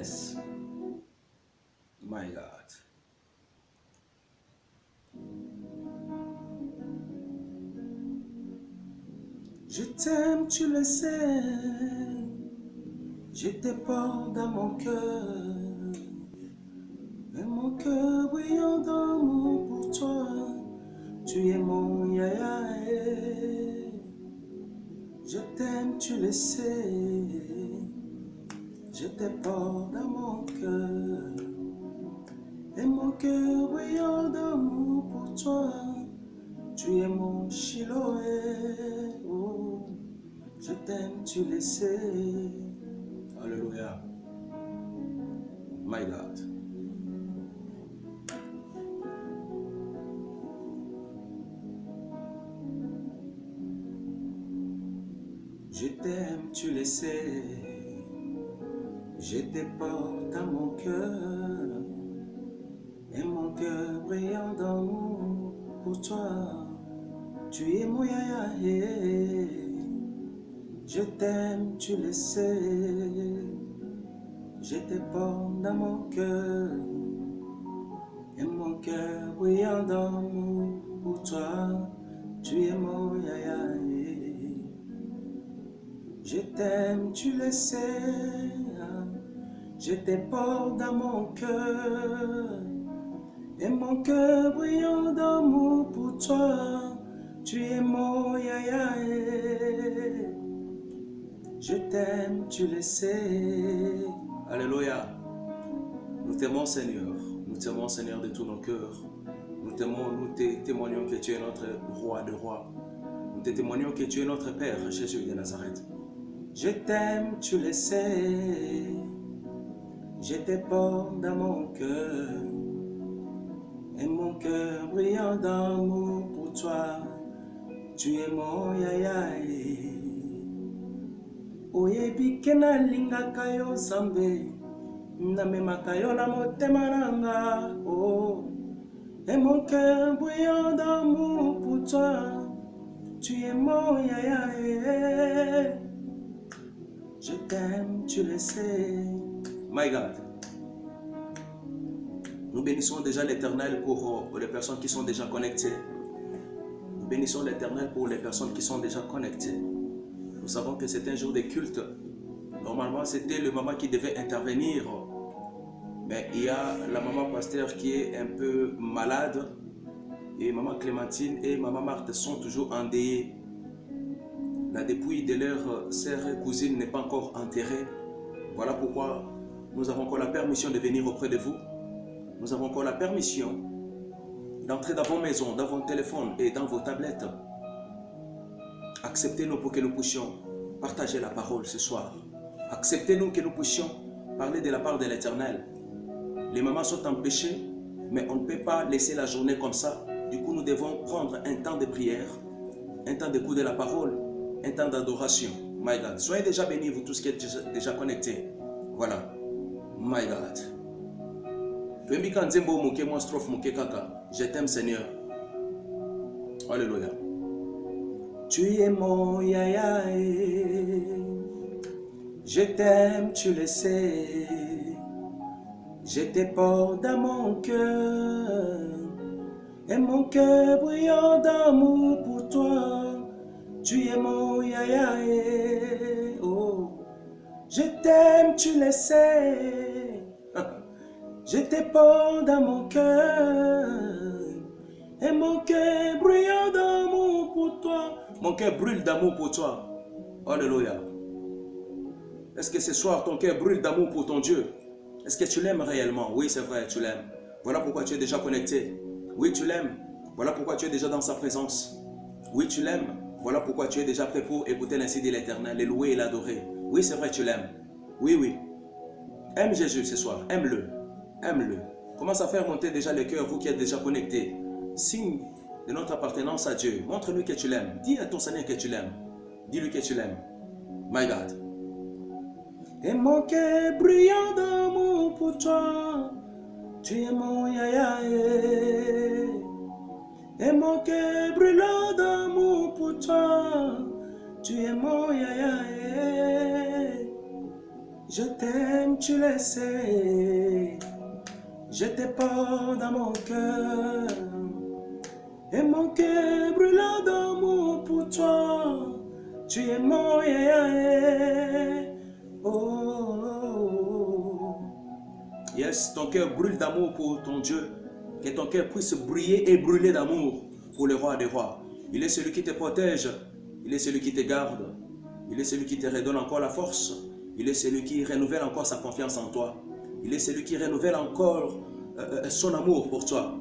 Yes. My God. Je t'aime, tu le sais. Je te porte dans mon cœur. Et mon cœur brillant d'amour pour toi. Tu es mon yaya. Je t'aime, tu le sais. Je te porte dans mon cœur. Et mon cœur brillant d'amour pour toi. Tu es mon Chiloé. Oh, je t'aime, tu le sais. Alléluia. My God. Je t'aime, tu le sais. Je te porte dans mon cœur. Et mon cœur brillant d'amour pour toi. Tu es mon yaya. Je t'aime, tu le sais. Je te porte dans mon cœur. Et mon cœur brillant d'amour pour toi. Tu es mon yaya. Je t'aime, tu le sais. Je te porte dans mon cœur. Et mon cœur brillant d'amour pour toi. Tu es mon yaya. Je t'aime, tu le sais. Alléluia. Nous t'aimons, Seigneur. Nous t'aimons, Seigneur, de tous nos cœurs. Nous te témoignons que tu es notre roi de rois. Nous te témoignons que tu es notre Père, Jésus de Nazareth. Je t'aime, tu le sais. Je te porte dans mon cœur. Et mon cœur brillant d'amour pour toi. Tu es mon yaya. Oyebi kena linga kayo zambe. Namemaka yo na motema nanga. Oh. Et mon cœur brillant d'amour pour toi. Tu es mon yaya. Je t'aime, tu le sais. My God. Nous bénissons déjà l'Éternel pour les personnes qui sont déjà connectées. Nous bénissons l'Éternel pour les personnes qui sont déjà connectées. Nous savons que c'est un jour de culte. Normalement, c'était le maman qui devait intervenir. Mais il y a la maman pasteur qui est un peu malade. Et maman Clémentine et maman Marthe sont toujours endeuillées. La dépouille de leur sœur et cousine n'est pas encore enterrée. Voilà pourquoi nous avons encore la permission de venir auprès de vous. Nous avons encore la permission d'entrer dans vos maisons, dans vos téléphones et dans vos tablettes. Acceptez-nous pour que nous puissions partager la parole ce soir. Acceptez-nous que nous puissions parler de la part de l'Éternel. Les mamans sont en péché, mais on ne peut pas laisser la journée comme ça. Du coup, nous devons prendre un temps de prière, un temps d'écoute de la parole, un temps d'adoration. My God. Soyez déjà bénis, vous tous qui êtes déjà connectés. Voilà. My God. Je t'aime, Seigneur. Alléluia. Tu es mon yaya. Je t'aime, tu le sais. Je te porte dans mon cœur. Et mon cœur brillant d'amour pour toi. Tu es mon yaya. Oh. Je t'aime, tu le sais. Je te porte dans mon cœur. Et mon cœur brillant d'amour pour toi. Mon cœur brûle d'amour pour toi. Alléluia. Est-ce que ce soir ton cœur brûle d'amour pour ton Dieu? Est-ce que tu l'aimes réellement? Oui, c'est vrai, tu l'aimes. Voilà pourquoi tu es déjà connecté. Oui, tu l'aimes. Voilà pourquoi tu es déjà dans sa présence. Oui, tu l'aimes. Voilà pourquoi tu es déjà prêt pour écouter l'ainsi de l'Éternel, le louer et l'adorer. Oui, c'est vrai, tu l'aimes. Oui, oui. Aime Jésus ce soir. Aime-le. Aime-le. Commence à faire monter déjà le cœur, vous qui êtes déjà connectés. Signe de notre appartenance à Dieu. Montre-lui que tu l'aimes. Dis à ton Seigneur que tu l'aimes. Dis-lui que tu l'aimes. My God. Et mon cœur brillant d'amour pour toi. Tu es mon yaya. Et mon cœur brûlant d'amour pour toi. Tu es mon yaya. Je t'aime, tu le sais. Je te porte dans mon cœur. Et mon cœur brûlant d'amour pour toi. Tu es mon oh. Yes, ton cœur brûle d'amour pour ton Dieu. Que ton cœur puisse briller et brûler d'amour pour le roi des rois. Il est celui qui te protège. Il est celui qui te garde. Il est celui qui te redonne encore la force. Il est celui qui renouvelle encore sa confiance en toi. Il est celui qui renouvelle encore son amour pour toi.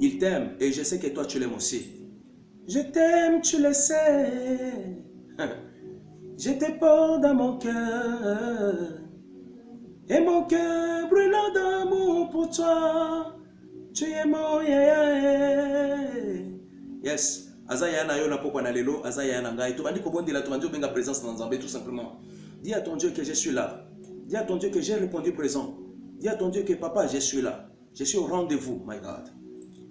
Il t'aime et je sais que toi tu l'aimes aussi. Je t'aime, tu le sais. Je te porte dans mon cœur. Et mon cœur brûlant d'amour pour toi. Tu es mon yes. Azaya na yo na pokwa na lelo, azaya na ngai. Tu vas dire comment dire la tu benga présence dans Zambé tout simplement. Dis à ton Dieu que je suis là. Dis à ton Dieu que j'ai répondu présent. Dis à ton Dieu que papa, je suis là. Je suis au rendez-vous, my God.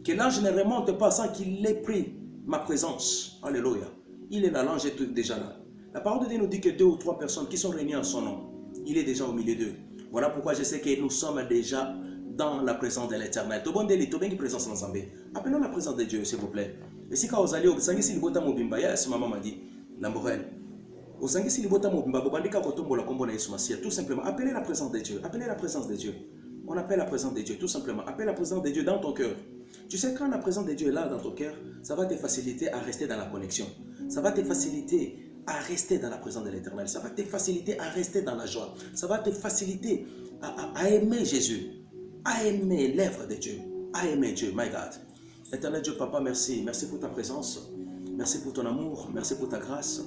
Que l'ange ne remonte pas sans qu'il ait pris ma présence. Alléluia. Il est là, l'ange est déjà là. La parole de Dieu nous dit que 2 ou 3 personnes qui sont réunies en son nom, il est déjà au milieu d'eux. Voilà pourquoi je sais que nous sommes déjà dans la présence de l'Éternel. Tout bon délit, tout bien qui présence dans Zambé. Appelons la présence de Dieu, s'il vous plaît. Et si quand vous allez au Sangisi Libota Mobimba, yes, maman m'a dit, Lamborel. Au Sangisi Libota Mobimba, Bobandika Kotombo la Kombo na Yesu Masia, tout simplement, appelez la présence de Dieu. Appelez la présence de Dieu. On appelle la présence de Dieu, tout simplement. Appelle la présence de Dieu dans ton cœur. Tu sais, quand la présence de Dieu est là dans ton cœur, ça va te faciliter à rester dans la connexion. Ça va te faciliter à rester dans la présence de l'Éternel. Ça va te faciliter à rester dans la joie. Ça va te faciliter à aimer Jésus, à aimer l'œuvre de Dieu, à aimer Dieu, my God. Éternel Dieu, Papa, merci. Merci pour ta présence. Merci pour ton amour. Merci pour ta grâce.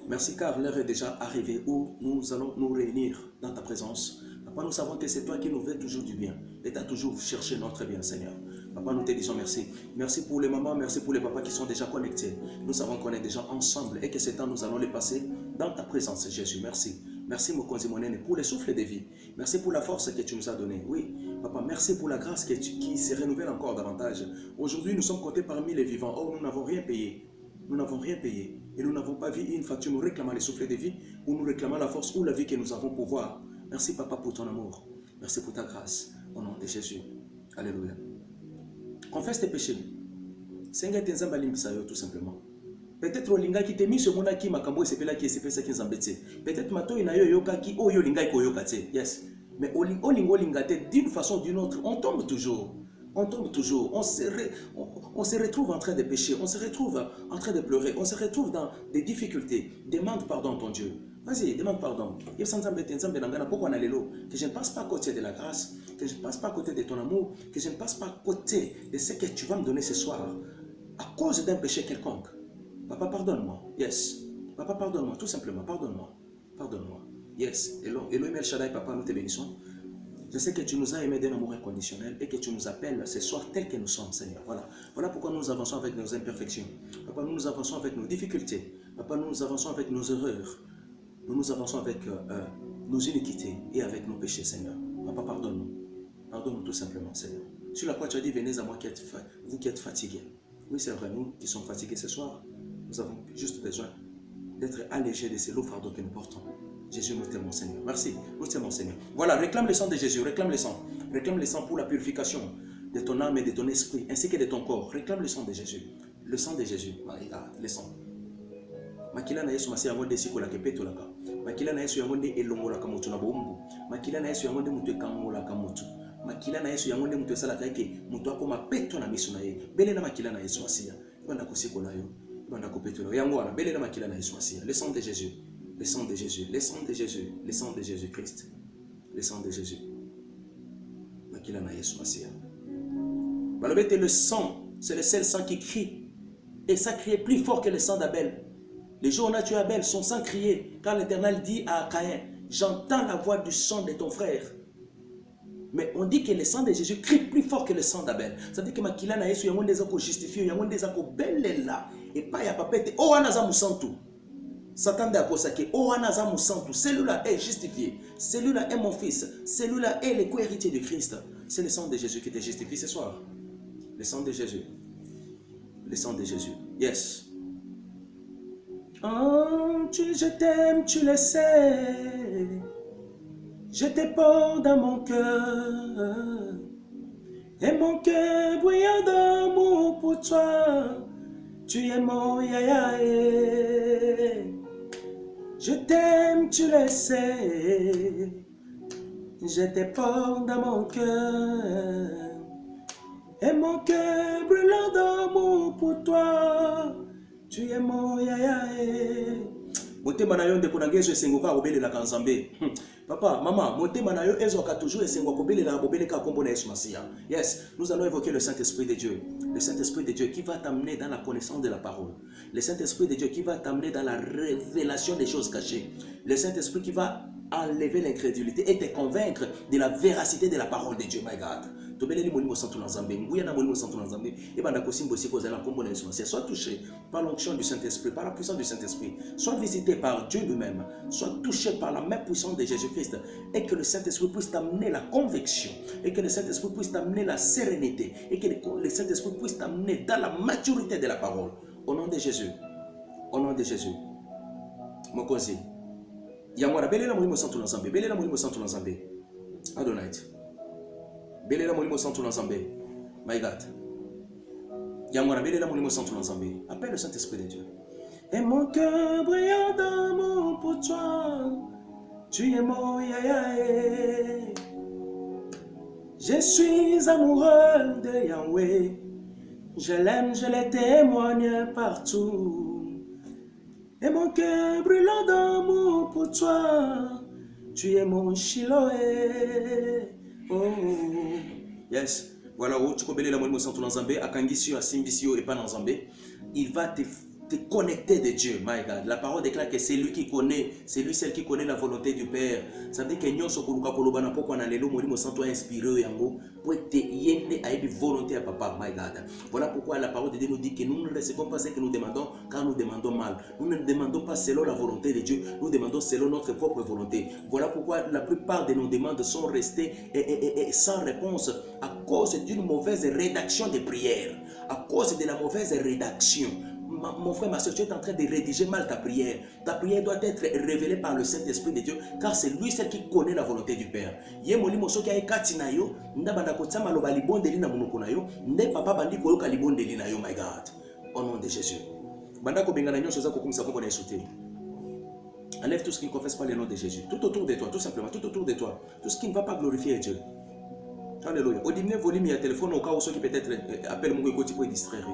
Merci car l'heure est déjà arrivée où nous allons nous réunir dans ta présence. Papa, nous savons que c'est toi qui nous veux toujours du bien et tu as toujours cherché notre bien, Seigneur. Papa, nous te disons merci. Merci pour les mamans, merci pour les papas qui sont déjà connectés. Nous savons qu'on est déjà ensemble et que ce temps, nous allons les passer dans ta présence, Jésus. Merci. Merci, Mokonzi Monene, pour le souffle de vie. Merci pour la force que tu nous as donnée. Oui, Papa, merci pour la grâce qui se renouvelle encore davantage. Aujourd'hui, nous sommes comptés parmi les vivants. Oh, nous n'avons rien payé. Nous n'avons rien payé. Et nous n'avons pas vu une facture nous réclamant le souffle de vie ou nous réclamant la force ou la vie que nous avons pour voir. Merci, Papa, pour ton amour. Merci pour ta grâce. Au nom de Jésus. Alléluia. Confesse tes péchés. Senga tenzamba limbisayo tout simplement. Peut-être linga qui te mis ce monde qui makambo sepela qui sepesa qui zambetse. Peut-être mato ina yo yoka qui o yo linga ko yoka te. Yes. Mais o lingo linga te d'une façon ou d'une autre, on tombe toujours. On tombe toujours. On se retrouve en train de pécher. On se retrouve en train de pleurer. On se retrouve dans des difficultés. Demande pardon ton Dieu. Vas-y, demande pardon. Que je ne passe pas à côté de la grâce, que je ne passe pas à côté de ton amour, que je ne passe pas à côté de ce que tu vas me donner ce soir à cause d'un péché quelconque. Papa, pardonne-moi. Yes. Papa, pardonne-moi. Tout simplement, pardonne-moi. Pardonne-moi. Yes. Elohim El Shaddai, Papa, nous te bénissons. Je sais que tu nous as aimés d'un amour inconditionnel et que tu nous appelles ce soir tel que nous sommes, Seigneur. Voilà. Voilà pourquoi nous avançons avec nos imperfections. Papa, nous avançons avec nos difficultés. Papa, nous avançons avec nos erreurs. Nous avançons avec nos iniquités et avec nos péchés, Seigneur. Papa, pardonne-nous. Pardonne-nous tout simplement, Seigneur. Sur la croix, tu as dit, venez à moi, vous qui êtes fatigués. Oui, c'est vrai, nous qui sommes fatigués ce soir, nous avons juste besoin d'être allégés de ces lourds fardeaux que nous portons. Jésus, nous t'aimons, Seigneur. Merci, nous t'aimons, Seigneur. Voilà, réclame le sang de Jésus, réclame le sang. Réclame le sang pour la purification de ton âme et de ton esprit, ainsi que de ton corps. Réclame le sang de Jésus. Le sang de Jésus. Le sang. Makila na Yesu masi yango nde sikola ke petolaka. Makila na Yesu yango nde elongolaka mutu na bombu. Makila na Yesu yango nde mutu ekangolaka mutu. Makila na Yesu yango nde mutu esalaka eke mutu akoma peto na miso na ye. Bele na makila na Yesu masi ya. Banda ko sikola yo. Banda ko petolo. Yango wana bele na makila na Yesu masi ya. Le sang de Jésus. Le sang de Jésus. Le sang de Jésus. Le sang de Jésus Christ. Le sang de Jésus. Makila na Yesu masi ya. Balobete, le sang, c'est le seul sang qui crie. Et ça criait plus fort que le sang d'Abel. Les jours où on a tué Abel, son sang criait, car l'Éternel dit à Caïn, j'entends la voix du sang de ton frère. Mais on dit que le sang de Jésus crie plus fort que le sang d'Abel. Ça veut dire que Makila na Yesu yango ndeza ko justifier, yango ndeza ko belela et pas ya papete. Oh anaza musantu. Satan de akosake, oh anaza musantu. Celui-là est justifié. Celui-là est mon fils. Celui-là est le co-héritier de Christ. C'est le sang de Jésus qui te justifie ce soir. Le sang de Jésus. Le sang de Jésus. Yes. Oh, je t'aime, tu le sais. Je te porte dans mon cœur. Et mon cœur brûle d'amour pour toi. Tu es mon yaya. Je t'aime, tu le sais. Je te porte dans mon cœur. Et mon cœur brûle d'amour pour toi. Tu es mon yaya. Motema na yo ndeko na ngezo esengoka kobelela ka Nzambe. Papa, maman, motema na yo ezoka toujours esengoka kobelela kobelela kombo na Yesu Masiya. Yes, nous allons évoquer le Saint-Esprit de Dieu. Le Saint-Esprit de Dieu qui va t'amener dans la connaissance de la parole. Le Saint-Esprit de Dieu qui va t'amener dans la révélation des choses cachées. Le Saint-Esprit qui va enlever l'incrédulité et te convaincre de la véracité de la parole de Dieu, my God. Sois touché par l'onction du Saint-Esprit, par la puissance du Saint-Esprit. Sois visité par Dieu lui-même. Sois touché par la main puissante de Jésus-Christ. Et que le Saint-Esprit puisse t'amener la conviction. Et que le Saint-Esprit puisse t'amener la sérénité. Et que le Saint-Esprit puisse t'amener dans la maturité de la parole. Au nom de Jésus. Au nom de Jésus. Mon cousin. Yamwara, belela mulimo santu na Nzambe. Belela mulimo santu na Nzambe. Adonai. Belela mulimo santu na Nzambe. My God. Yamwara, belela mulimo santu na Nzambe. Appelle le Saint-Esprit de Dieu. Et mon cœur brille d'amour pour toi. Tu es mon yaya. Je suis amoureux de Yahweh. Je l'aime, je le témoigne partout. Et mon cœur brûle d'amour pour toi. Tu es mon Chiloé. Oh, yes. Voilà, tu connais la moine santo Nzambe, akangisio, asimbisio et pas Nzambe. Il va te connecter de Dieu, my God. La parole déclare que c'est lui qui connaît, c'est lui celle qui connaît la volonté du Père. Ça veut dire que nous sommes pour nous santo inspiré yango pour te yende à une volonté à papa, my God. Voilà pourquoi la parole de Dieu nous dit que nous ne recevons pas ce que nous demandons car nous demandons mal. Nous ne demandons pas selon la volonté de Dieu, nous demandons selon notre propre volonté. Voilà pourquoi la plupart de nos demandes sont restées sans réponse à cause d'une mauvaise rédaction des prières, à cause de la mauvaise rédaction. Mon frère, ma soeur, tu es en train de rédiger mal ta prière. Ta prière doit être révélée par le Saint-Esprit de Dieu, car c'est lui seul qui connaît la volonté du Père. Ye molimo soki ay katina yo, ndabanda kotsama loba libondeli na monoko na yo, nde papa bandi koyoka libondeli na yo, my God. Au nom de Jésus. Banda ko bengana nyonso za kokumisa kombo na Yesu. Enlève tout ce qui ne confesse pas le nom de Jésus. Tout autour de toi, tout simplement, tout autour de toi. Tout ce qui ne va pas glorifier Dieu. Alléluia. Au diminuer volume, il y a téléphone au cas où ceux qui peut-être appellent mon écoute pour distraire.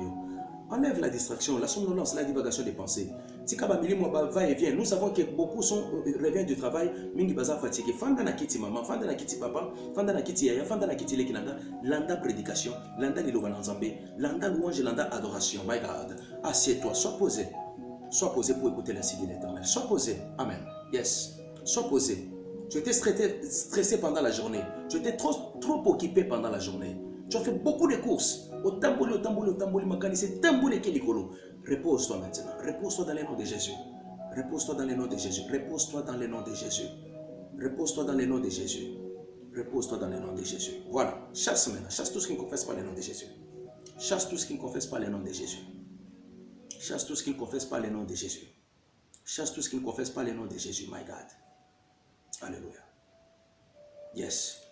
Enlève la distraction, la somnolence, la divagation des pensées. Si Kabamili va et vient, nous savons que beaucoup reviennent du travail, mingi baza fatigué. Fanda na kiti maman, fanda na kiti papa, fanda na kiti yaya, fanda na kiti lekinanda, landa prédication, landa liloba Nzambe, landa louange, landa adoration. My God, assieds-toi, sois posé pour écouter l'incit de l'Éternel. Sois posé, amen. Yes, sois posé. Tu étais stressé pendant la journée, tu étais trop occupé pendant la journée. Tu as fait beaucoup de courses. Repose-toi maintenant. Repose-toi dans le nom de Jésus. Repose-toi dans le nom de Jésus. Repose-toi dans le nom de Jésus. Repose-toi dans le nom de Jésus. Repose-toi dans le nom de Jésus. Voilà. Chasse maintenant. Chasse tout ce qui ne confesse pas le nom de Jésus. Chasse tout ce qui ne confesse pas le nom de Jésus. Chasse tout ce qui ne confesse pas le nom de Jésus. Chasse tout ce qui ne confesse pas le nom de Jésus, my God. Alléluia. Yes.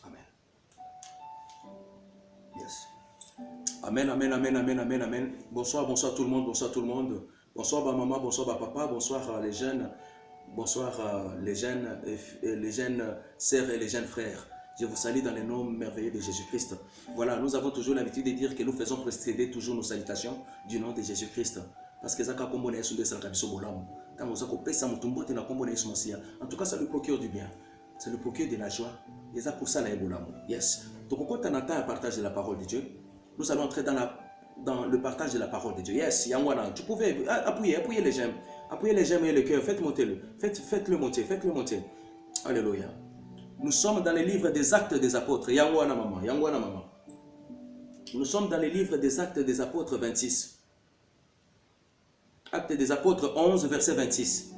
Amen. Yes. Amen, amen, amen, amen, amen, amen. Bonsoir, bonsoir tout le monde, bonsoir tout le monde. Bonsoir maman, bonsoir papa, bonsoir les jeunes. Bonsoir les jeunes sœurs et les jeunes frères. Je vous salue dans le nom merveilleux de Jésus-Christ. Voilà, nous avons toujours l'habitude de dire que nous faisons précéder toujours nos salutations du nom de Jésus-Christ. Parce que Zaka Kombo Nesu de Salakabiso Bolam. Quand vous avez pesa mutumbo te na Kombo Nesu Masia. En tout cas, ça lui procure du bien. Ça lui procure de la joie. Et ça pour ça la Bolam. Yes. Donc quand on attend un partage de la parole de Dieu, nous allons entrer dans le partage de la parole de Dieu. Yes, Yangwana, tu pouvais appuyer les j'aime. Appuyez les j'aime et le cœur. Faites-le monter. Faites-le monter. Alléluia. Nous sommes dans les livres des Actes des Apôtres. Yangwana maman. Nous sommes dans les livres des Actes des Apôtres 26. Actes des Apôtres 11, verset 26.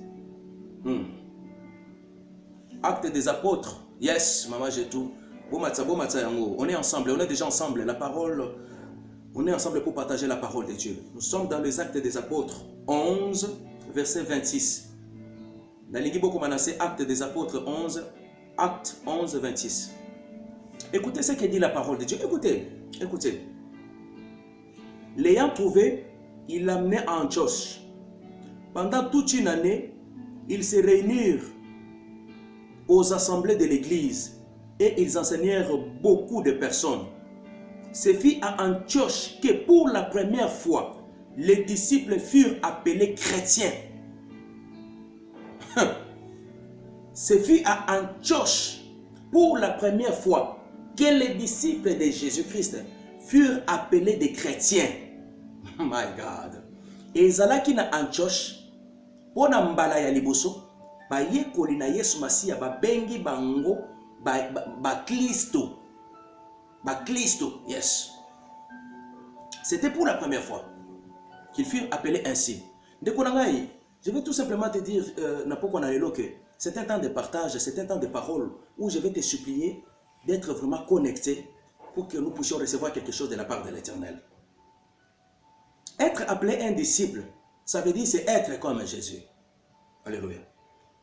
Actes des Apôtres. Yes, maman, j'ai tout. On est ensemble, on est déjà ensemble. La parole, on est ensemble pour partager la parole de Dieu. Nous sommes dans les Actes des Apôtres 11, verset 26. Dans les Guibo Manassé, Acte des Apôtres 11, Acte 11, 26. Écoutez ce que dit la parole de Dieu. Écoutez, écoutez. L'ayant trouvé, il l'amenait à Antioche. Pendant toute une année, ils se réunirent aux assemblées de l'église et ils enseignèrent beaucoup de personnes. Ce fut à Antioche que pour la première fois, les disciples furent appelés chrétiens. Ce fut à Antioche pour la première fois que les disciples de Jésus-Christ furent appelés des chrétiens. My God. Et zalaki na Antioche, pona mbala ya liboso, ba yekoli na Yesu Masiya ba bengi bango ba Kristo. Ba Kristo, yes. C'était pour la première fois qu'ils furent appelés ainsi. Ndekonangai, je vais tout simplement te dire, que c'est un temps de partage, c'est un temps de parole où je vais te supplier d'être vraiment connecté pour que nous puissions recevoir quelque chose de la part de l'Éternel. Être appelé un disciple, ça veut dire c'est être comme Jésus. Alléluia.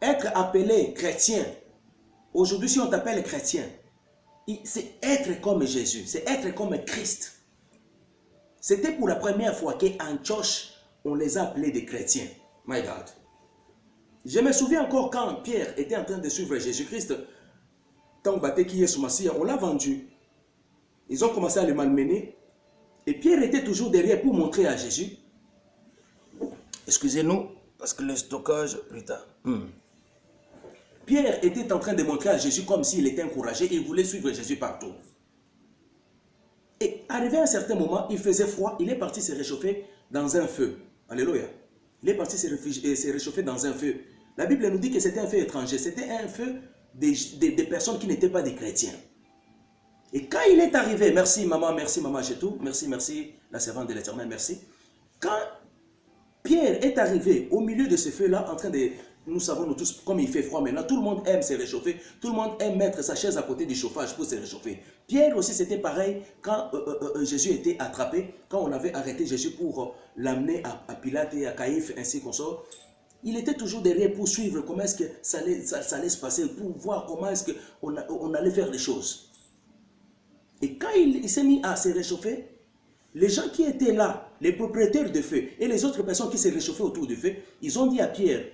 Être appelé chrétien, aujourd'hui si on t'appelle chrétien, c'est être comme Jésus, c'est être comme Christ. C'était pour la première fois qu'à Antioche, on les a appelés des chrétiens. My God. Je me souviens encore quand Pierre était en train de suivre Jésus-Christ, tant que on l'a vendu. Ils ont commencé à le malmener. Et Pierre était toujours derrière pour montrer à Jésus. Excusez-nous, parce que le stockage, plus tard. Pierre était en train de montrer à Jésus comme s'il était encouragé et il voulait suivre Jésus partout. Et arrivé à un certain moment, il faisait froid, il est parti se réchauffer dans un feu. Alléluia. Il est parti se réchauffer dans un feu. La Bible nous dit que c'était un feu étranger, c'était un feu des personnes qui n'étaient pas des chrétiens. Et quand il est arrivé, merci maman, j'ai tout, merci, la servante de l'Éternel, merci. Quand Pierre est arrivé au milieu de ce feu-là, en train de, nous savons nous tous, comme il fait froid maintenant, tout le monde aime se réchauffer, tout le monde aime mettre sa chaise à côté du chauffage pour se réchauffer. Pierre aussi c'était pareil quand Jésus était attrapé, quand on avait arrêté Jésus pour l'amener à Pilate et à Caïphe ainsi qu'on sort. Il était toujours derrière pour suivre comment est-ce que ça allait se passer, pour voir comment est-ce qu'on allait faire les choses. Et quand il s'est mis à se réchauffer, les gens qui étaient là, les propriétaires de feu et les autres personnes qui se réchauffaient autour du feu, ils ont dit à Pierre,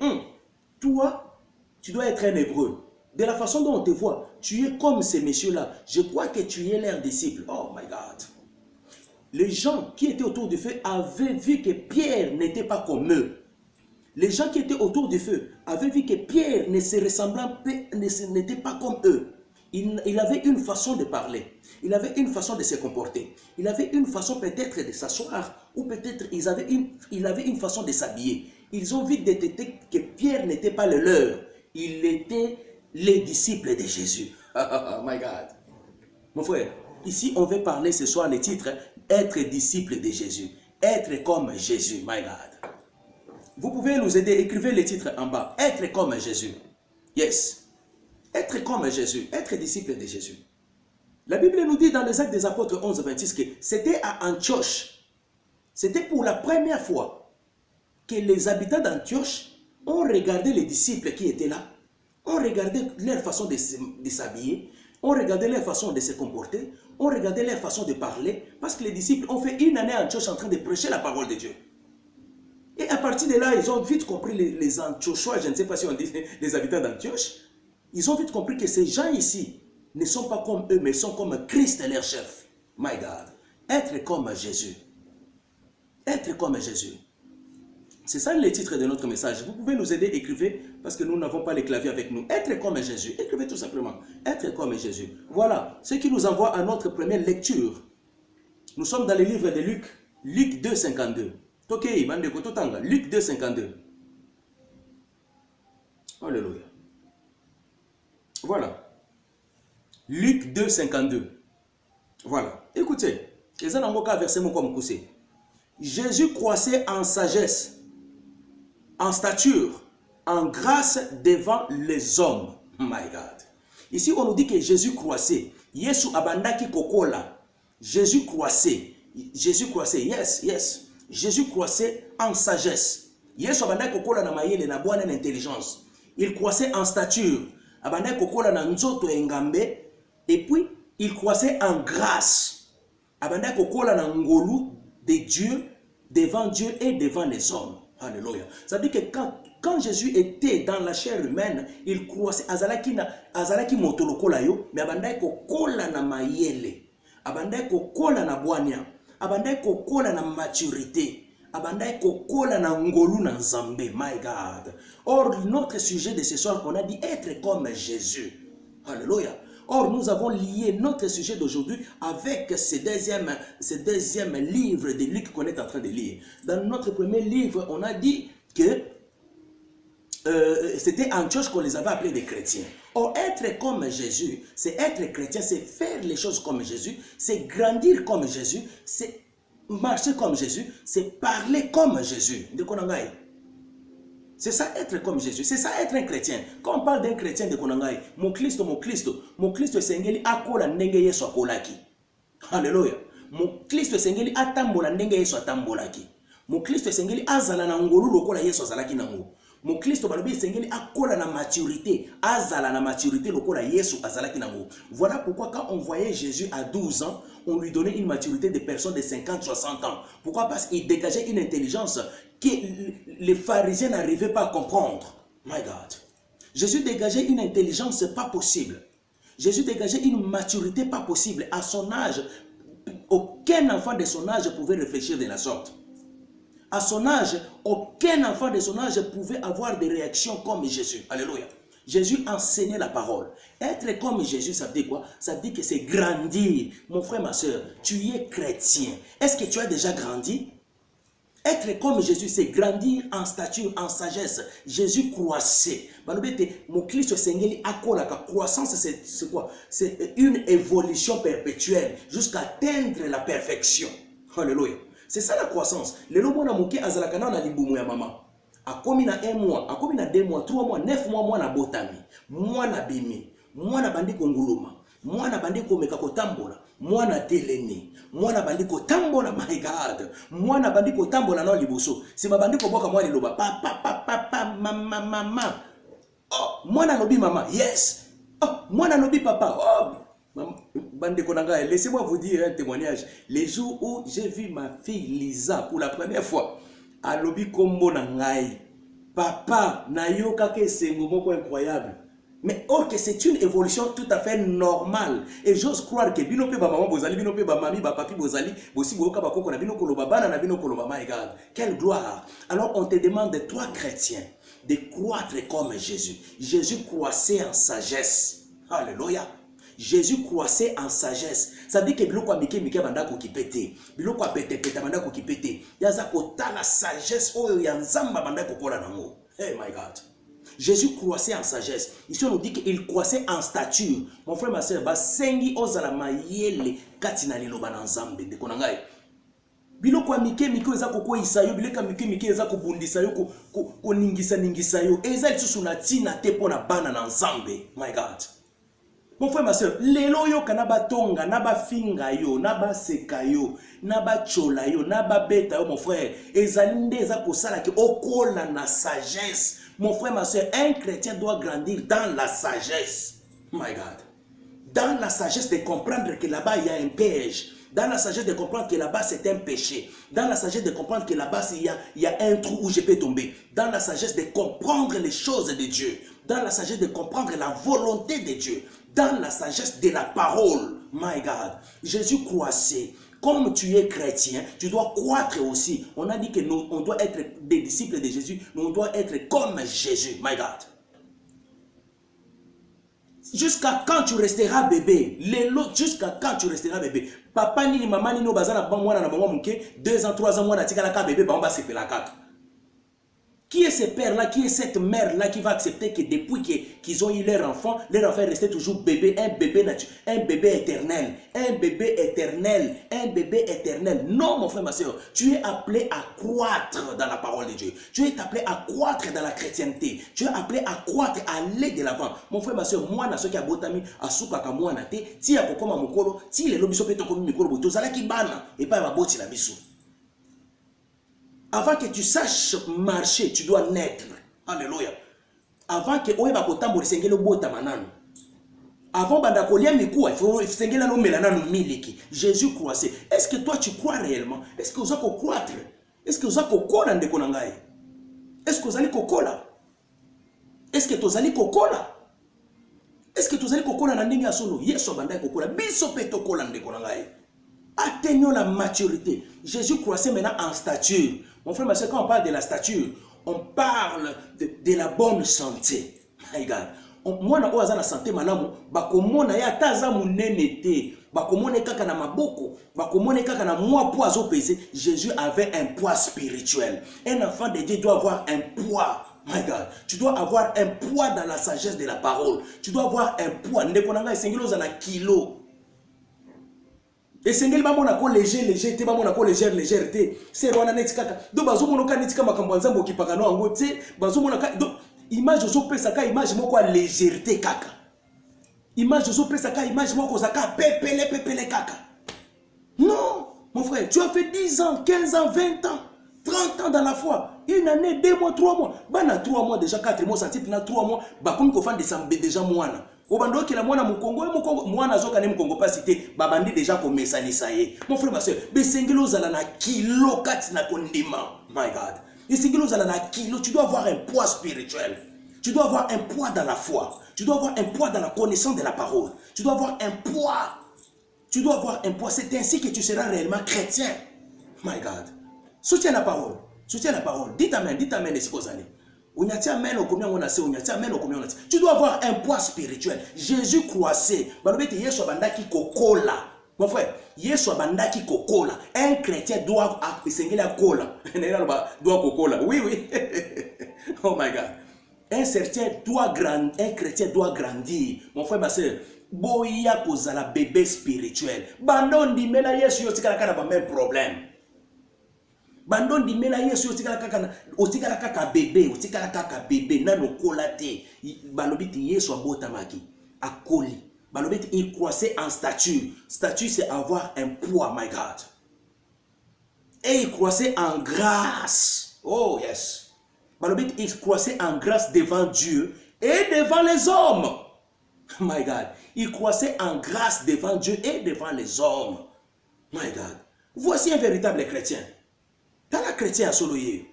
toi, tu dois être un hébreu. De la façon dont on te voit, tu es comme ces messieurs-là. Je crois que tu es leur disciple. Oh my God. Les gens qui étaient autour du feu avaient vu que Pierre n'était pas comme eux. Les gens qui étaient autour du feu avaient vu que Pierre ne se ressemblait, n'était pas comme eux. Il avait une façon de parler, il avait une façon de se comporter, il avait une façon peut-être de s'asseoir, ou peut-être il avait une façon de s'habiller. Ils ont vite détecté que Pierre n'était pas le leur, il était les disciples de Jésus. Oh my God. Mon frère, ici on veut parler ce soir le titre, être disciple de Jésus, être comme Jésus, my God. Vous pouvez nous aider, écrivez le titre en bas, être comme Jésus. Yes. Être comme Jésus, être disciple de Jésus. La Bible nous dit dans les Actes des Apôtres 11, 26 que c'était à Antioche. C'était pour la première fois que les habitants d'Antioche ont regardé les disciples qui étaient là, ont regardé leur façon de s'habiller, ont regardé leur façon de se comporter, ont regardé leur façon de parler, parce que les disciples ont fait une année à Antioche en train de prêcher la parole de Dieu. Et à partir de là, ils ont vite compris, les Antiochois, je ne sais pas si on dit les habitants d'Antioche, ils ont vite compris que ces gens ici ne sont pas comme eux, mais sont comme Christ leur chef. My God. Être comme Jésus. Être comme Jésus. C'est ça le titre de notre message. Vous pouvez nous aider, écrivez, parce que nous n'avons pas les claviers avec nous. Être comme Jésus. Écrivez tout simplement. Être comme Jésus. Voilà. Ce qui nous envoie à notre première lecture. Nous sommes dans le livre de Luc. Luc 2, 52. Luc 2, 52. Alléluia. Voilà. Luc 2, 52. Voilà. Écoutez. Jésus croissait en sagesse, en stature, en grâce devant les hommes. My God. Ici, on nous dit que Jésus croissait. Yesu abandaki kokola. Jésus croissait. Jésus croissait. Yes, yes. Jésus croissait en sagesse. Yesu abandaki kokola na mayele na bwana na intelligence. il croissait en stature. Abandai kokola na nzoto engambe. Et puis, il croissait en grâce. Abandai kokola na ngolu de Dieu, devant Dieu et devant les hommes. Alléluia. Ça veut dire que quand Jésus était dans la chair humaine, il croissait. Azalaki motolokola yo, mais abandai kokola na mayele. Abandai kokola na boania. Abandai kokola na maturité. Abandai kokola na ngolu na nzambe. My God. Or, notre sujet de ce soir, on a dit être comme Jésus. Alléluia. Or, nous avons lié notre sujet d'aujourd'hui avec ce deuxième livre de Luc qu'on est en train de lire. Dans notre premier livre, on a dit que c'était Antioche qu'on les avait appelés des chrétiens. Or, être comme Jésus, c'est être chrétien, c'est faire les choses comme Jésus, c'est grandir comme Jésus, c'est marcher comme Jésus, c'est parler comme Jésus. De Konangaï. C'est ça être comme Jésus, c'est ça être un chrétien. Quand on parle d'un chrétien de Konangaï, mon Christ, c'est ngeli akola ndenge Yesu akolaki. Alléluia. Mon Christ c'est ngeli atambola ndenge Yesu atambolaki. Mon Christ c'est ngeli azala na ngolu lokola Yesu azalaki nango. Mon Christ balobi sengeli akola na maturité, azala na maturité lokola Yesu azalaki nango. Voilà pourquoi quand on voyait Jésus à 12 ans, on lui donnait une maturité de personnes de 50, 60 ans. Pourquoi? Parce qu'il dégageait une intelligence que les pharisiens n'arrivaient pas à comprendre. My God. Jésus dégageait une intelligence pas possible. Jésus dégageait une maturité pas possible. À son âge, aucun enfant de son âge pouvait réfléchir de la sorte. À son âge, aucun enfant de son âge pouvait avoir des réactions comme Jésus. Alléluia. Jésus enseignait la parole. Être comme Jésus, ça veut dire quoi? Ça veut dire que c'est grandir. Mon frère, ma soeur, tu es chrétien. Est-ce que tu as déjà grandi? Être comme Jésus, c'est grandir en stature, en sagesse. Jésus croissait. Mon Christ sengeli akola ka croissance, c'est quoi? C'est une évolution perpétuelle jusqu'à atteindre la perfection. Alléluia. C'est ça la croissance. Le mwana muke azalakana na libumu ya mama. Akomi na 1 mois, akomi na 2 mois, 3 mois, 9 mois, mwana botami. Mwana bimi. Mwana bandi konguluma. Mwana bandi komeka kotambola. Mwana teleni. Mwana bandi kotambola, my God. Mwana bandi kotambola na liboso. Si mabandi koboka mwana liloba. Papa, mama. Oh, mwana lobi mama. Yes. Oh, mwana lobi papa. Oh. Laissez-moi vous dire un témoignage. Les jours où j'ai vu ma fille Lisa pour la première fois, à Lobi Kombo Nangai, papa, Nayoka que c'est un moment incroyable. Mais or que c'est une évolution tout à fait normale. Et j'ose croire que binope ba maman bozali, binope ba mami ba papi bozali, bosi boka ba koko na bino koloba bana na bino koloba, my God. Quelle gloire. Alors on te demande, toi chrétien, de croître comme Jésus. Jésus croissait en sagesse. Alléluia. Jésus croissait en sagesse. Ça veut dire que biloko amike mike banda ko kipete. Biloko apete pete banda ko kipete. Yaza kota la sagesse oyo ya nzamba banda ko kola nango. Hey my God. Jésus croissait en sagesse. Ici on nous dit qu'il croissait en stature. Mon frère, ma soeur, basengi ozala mayele katina liloba na nzambe de konangai. Biloko amike mike eza ko isayo, bileka mike eza ko bundisa yo ko ningisa yo. Eza lisusu na tina te pona bana na nzambe. My God. Mon frère, ma soeur, lelo yo kanaba tonga, naba finga yo, naba seka yo, naba chola yo, naba beta yo, mon frère. Ezalinde eza kosala ki okola na sagesse. Mon frère, ma soeur, un chrétien doit grandir dans la sagesse. My God. Dans la sagesse de comprendre que là-bas il y a un piège. Dans la sagesse de comprendre que là-bas c'est un péché. Dans la sagesse de comprendre que là-bas il y a un trou où je peux tomber. Dans la sagesse de comprendre les choses de Dieu. Dans la sagesse de comprendre la volonté de Dieu. Dans la sagesse de la parole. My God. Jésus croissait. Comme tu es chrétien, tu dois croître aussi. On a dit que nous, on doit être des disciples de Jésus. Nous, on doit être comme Jésus. My God. Jusqu'à quand tu resteras bébé? Jusqu'à quand tu resteras bébé? Papa ni maman ni no bazana ba mwana na maman muke 2 ans 3 ans mwana tika ka bébé ba on va se faire la kaka. Qui est ce père-là, qui est cette mère-là qui va accepter que depuis qu'ils ont eu leur enfant est resté toujours bébé, un bébé naturel, un bébé éternel, un bébé éternel, un bébé éternel. Non, mon frère, ma soeur, tu es appelé à croître dans la parole de Dieu. Tu es appelé à croître dans la chrétienté. Tu es appelé à croître, à aller de l'avant. Mon frère, ma soeur, moi, na soki abotami asuka ka mwana te, ti akokoma mukolo, ti le lobiso peto komi mikolo boto zala ki bana et pas ba boti la biso. Avant que tu saches marcher, tu dois naître. Alléluia. Avant que oye bakotambo sengelo bota manano. Avant banda kolia mikuwa, il faut sengela no melana no miliki. Jésus croissait. Est-ce que toi tu crois réellement? Est-ce que vous allez croître? Est-ce que vous allez kokola ndeko nangai? Est-ce que vous allez kokola? Est-ce que vous allez kokola? Est-ce que vous allez kokola na ndenge solo? Yeso banda kokola. Biso pe tokola ndeko nangai. Atteignons la maturité. Jésus croissait maintenant en stature. Mon frère, mais quand on parle de la stature, on parle de la bonne santé. My God. Moi, na oza na santé malamu, bakomona ya taza munene te, bakomona kaka na maboko, bakomona kaka na moi poids azo peser. Jésus avait un poids spirituel. Un enfant de Dieu doit avoir un poids. My God, tu dois avoir un poids dans la sagesse de la parole. Tu dois avoir un poids. Ndeko nanga esengelo za na kilo. Esengeli ba mona ko léger te ba mona ko légèreté. C'est rwana netikaka. Do bazo mona ka netika makambo nzambo kipaka no ango te, bazo mona ka image ozopesa ka image moko ya légèreté kaka. Image ozopesa ka image moko zaka pepele kaka. Non, mon frère, tu as fait 10 ans, 15 ans, 20 ans, 30 ans dans la foi. Une année, 2 mois, 3 mois. Bana 3 mois déjà, 4 mois, ça type na 3 mois. Ba comme ko fan de sambe déjà moana. Obando ki la moana mukongo, moana zoka ne mukongo pas cité, babandi déjà ko mesanisa ye. Mon frère, ma soeur, besengelo zala na kilo kati na kondima. My God. Tu dois avoir un poids spirituel. Tu dois avoir un poids dans la foi. Tu dois avoir un poids dans la connaissance de la parole. Tu dois avoir un poids. Tu dois avoir un poids. C'est ainsi que tu seras réellement chrétien. My God. Soutiens la parole. Soutiens la parole. Dites amen. Dites amen. Tu dois avoir un poids spirituel. Jésus croissait. Mon frère, Yesu abandaki kokola. Un chrétien doit s'engager kola. Doit kokola. Oui, oui. Oh my God. Un chrétien doit grandir. Mon frère, ma soeur, boya kozala bébé spirituel. Bandon di mela Yesu yo tikala kana ba même problème. Bandon di mela Yesu yo tikala kaka bébé nano kola te. Balobiti Yesu abota maki akoli. Il croissait en statut. Statut, c'est avoir un poids, my God. Et il croissait en grâce. Oh, yes. Il croissait en grâce devant Dieu et devant les hommes. My God. Il croissait en grâce devant Dieu et devant les hommes. My God. Voici un véritable chrétien. T'as la chrétien à Soloye.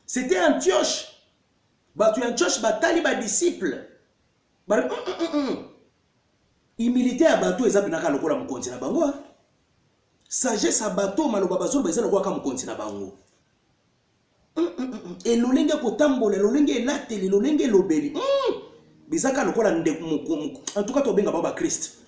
C'était Antioche. Tu Antioche, tali ba disciple. Humilité à bateau eza binaka lokola mukonzi na bango. Sagesse à bateau maloba bazolo beza lokola ka mukonzi na bango. Et lolenge kotambola, lolenge elateli, lolenge lobeli. Bizaka lokola en tout cas to benga baba Christ.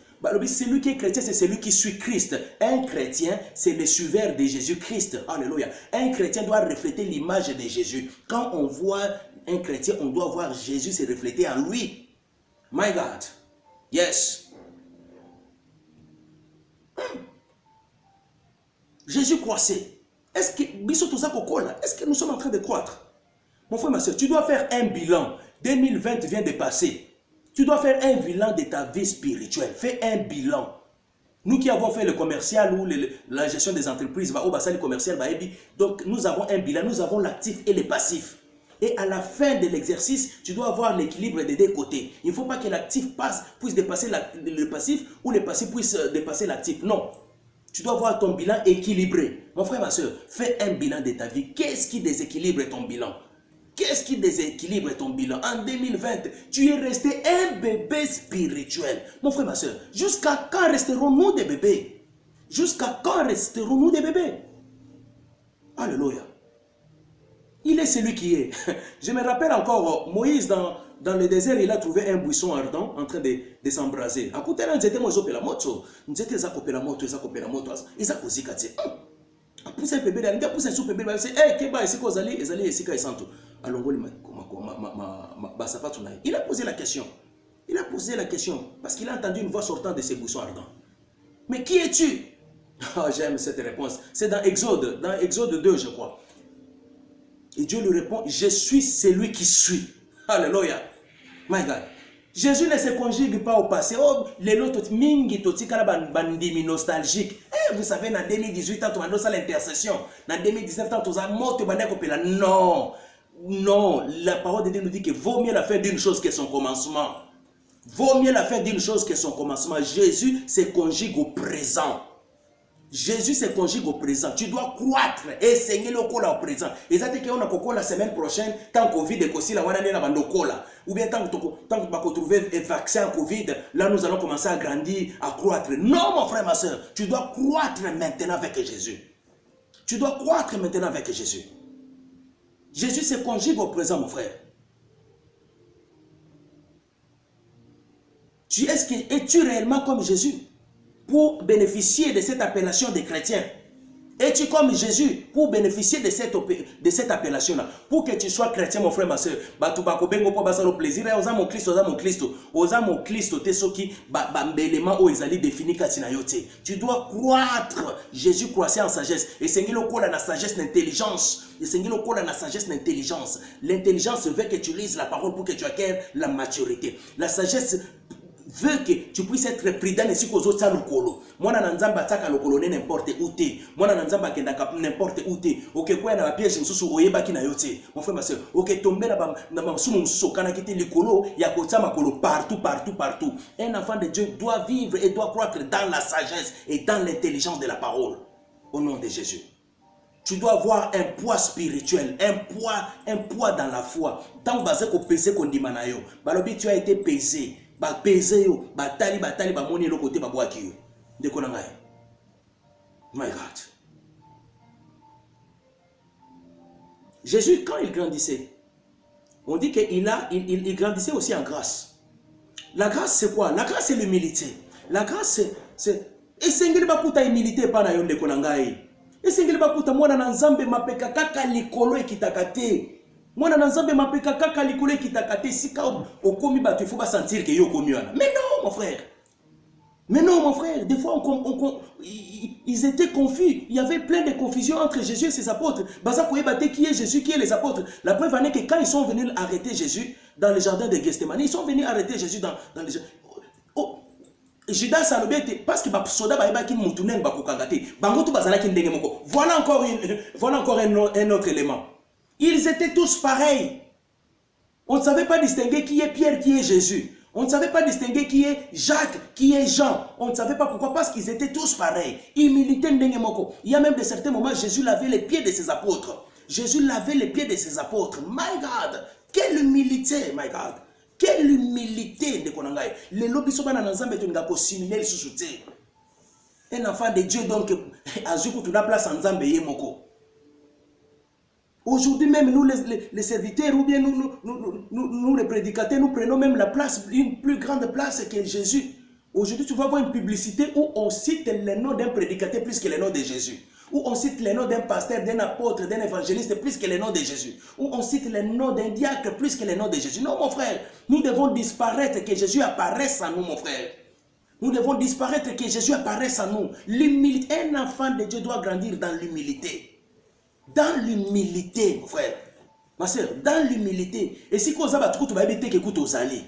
Celui qui est chrétien, c'est celui qui suit Christ. Un chrétien, c'est le suiveur de Jésus-Christ. Alléluia. Un chrétien doit refléter l'image de Jésus. Quand on voit un chrétien, on doit voir Jésus se refléter en lui. My God. Yes. Jésus croissait. Est-ce que nous sommes en train de croître? Mon frère, ma soeur, tu dois faire un bilan. 2020 vient de passer. Tu dois faire un bilan de ta vie spirituelle. Fais un bilan. Nous qui avons fait le commercial ou la gestion des entreprises, donc nous avons un bilan, nous avons l'actif et le passif. Et à la fin de l'exercice, tu dois avoir l'équilibre des deux côtés. Il ne faut pas que l'actif puisse dépasser le passif ou le passif puisse dépasser l'actif. Non. Tu dois avoir ton bilan équilibré. Mon frère, ma soeur, fais un bilan de ta vie. Qu'est-ce qui déséquilibre ton bilan? Qu'est-ce qui déséquilibre ton bilan? En 2020, tu es resté un bébé spirituel. Mon frère, ma soeur, jusqu'à quand resterons-nous des bébés? Jusqu'à quand resterons-nous des bébés? Alléluia. Il est celui qui est. Je me rappelle encore, Moïse, dans le désert, il a trouvé un buisson ardent en train de s'embraser. À côté de là, nous étions la moto. Nous étions la moto. Ils ont posé pousse un bébé, il a poussé un sous-bébé, il a dit, hey, Keba, ici, il a posé la question. Il a posé la question parce qu'il a entendu une voix sortant de ses buissons ardents. Mais qui es-tu? Oh, j'aime cette réponse. C'est dans Exode 2, je crois. Et Dieu lui répond, je suis celui qui suis. Alléluia. My God. Jésus ne se conjugue pas au passé. Oh, les lots mingi totika la bandimi nostalgique. Eh, vous savez, en 2018, on a ça l'intercession. En 2019, on a mort de bandé. Non. Non, la parole de Dieu nous dit que vaut mieux la fin d'une chose que son commencement. Vaut mieux la fin d'une chose que son commencement. Jésus se conjugue au présent. Jésus se conjugue au présent. Tu dois croître et saigner le col au présent. Et ça, c'est qu'on a coco la semaine prochaine, tant Covid est aussi, la ou bien tant que tu vas trouver un vaccin Covid, là nous allons commencer à grandir, à croître. Non, mon frère, ma soeur, tu dois croître maintenant avec Jésus. Tu dois croître maintenant avec Jésus. Jésus se conjugue au présent, mon frère. Es-tu réellement comme Jésus pour bénéficier de cette appellation de chrétien? Es-tu comme Jésus pour bénéficier de cette appellation-là? Pour que tu sois chrétien, mon frère, ma soeur, plaisir. Mon Christ, tu dois croître. Jésus croissait en sagesse. Et c'est la sagesse d'intelligence. L'intelligence veut que tu lises la parole pour que tu acquières la maturité. La sagesse veut que tu puisses être prudent et si aux autres lokolo. Moi na nzamba taka lokolo n'importe où t'es. Moi na nzamba kendaka n'importe où t'es. OK quoi na piège msusu oyebaki na yote. Mon frère ma soeur, OK tomber na masumu msusu kana kiti likolo ya kota makolo partout. Un enfant de Dieu doit vivre et doit croître dans la sagesse et dans l'intelligence de la parole. Au nom de Jésus. Tu dois avoir un poids spirituel, un poids dans la foi. Tant basé ko peser kondimanayo. Balobi tu as été pesé. Batali, moni le côté babouaki yo. De konangai. My God. Jésus, quand il grandissait, on dit qu'il grandissait aussi en grâce. La grâce, c'est quoi? La grâce, c'est l'humilité. La grâce, c'est... Et c'est ngeli bakuta humilité pa na yo de konangai. Et c'est ngeli bakuta mwana na nzambe mapeka kaka likolo ekitakate. Moi, dans l'ensemble, je m'appelle Kaka Likole qui t'a caté. Si au commis, il faut pas sentir que yo commis. Mais non, mon frère. Mais non, mon frère. Des fois, ils étaient confus. Il y avait plein de confusions entre Jésus et ses apôtres. Baza qui est Jésus, qui est les apôtres. La preuve en est que quand ils sont venus arrêter Jésus dans le jardin de Gethsémani, ils sont venus arrêter Jésus dans le jardin. Oh, Judas Salobete, parce que soda ba ki mutunen ba kokangate. Bangotu bazala ki ndenge moko. Voilà encore un autre élément. Ils étaient tous pareils. On ne savait pas distinguer qui est Pierre, qui est Jésus. On ne savait pas distinguer qui est Jacques, qui est Jean. On ne savait pas pourquoi, parce qu'ils étaient tous pareils. Humilité n'engemoko. Il y a même de certains moments, Jésus lavait les pieds de ses apôtres. Jésus lavait les pieds de ses apôtres. My God! Quelle humilité, my God! Quelle humilité de Konangai. Les lobbies sont dans l'ensemble de Ngako similaire sous un enfant de Dieu, donc, à Zuku, tu as place en Zambé Moko. Aujourd'hui même, nous les serviteurs ou bien nous les prédicateurs, nous prenons même la place, une plus grande place que Jésus. Aujourd'hui, tu vas voir une publicité où on cite le nom d'un prédicateur plus que le nom de Jésus. Où on cite le nom d'un pasteur, d'un apôtre, d'un évangéliste plus que le nom de Jésus. Où on cite le nom d'un diacre plus que le nom de Jésus. Non, mon frère, nous devons disparaître, que Jésus apparaisse en nous, mon frère. Nous devons disparaître, que Jésus apparaisse en nous. L'humilité, un enfant de Dieu doit grandir dans l'humilité. Dans l'humilité, mon frère, ma soeur, dans l'humilité. Et si vous avez tout le monde qui écoute aux allées,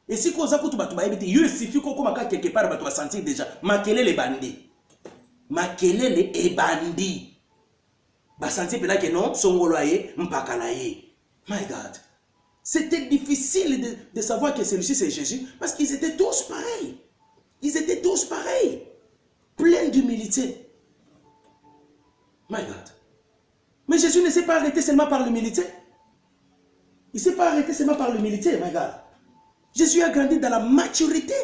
et si vous avez tout le monde qui il suffit que quelque part, tu vas sentir déjà, makele les bandits. Makele les bandits. Bah sentir que non, songoloye, mpakalaye. My God. C'était difficile de savoir que celui-ci c'est Jésus, parce qu'ils étaient tous pareils. Ils étaient tous pareils. Pleins d'humilité. My God. Mais Jésus ne s'est pas arrêté seulement par l'humilité. Il ne s'est pas arrêté seulement par l'humilité, regarde. Jésus a grandi dans la maturité.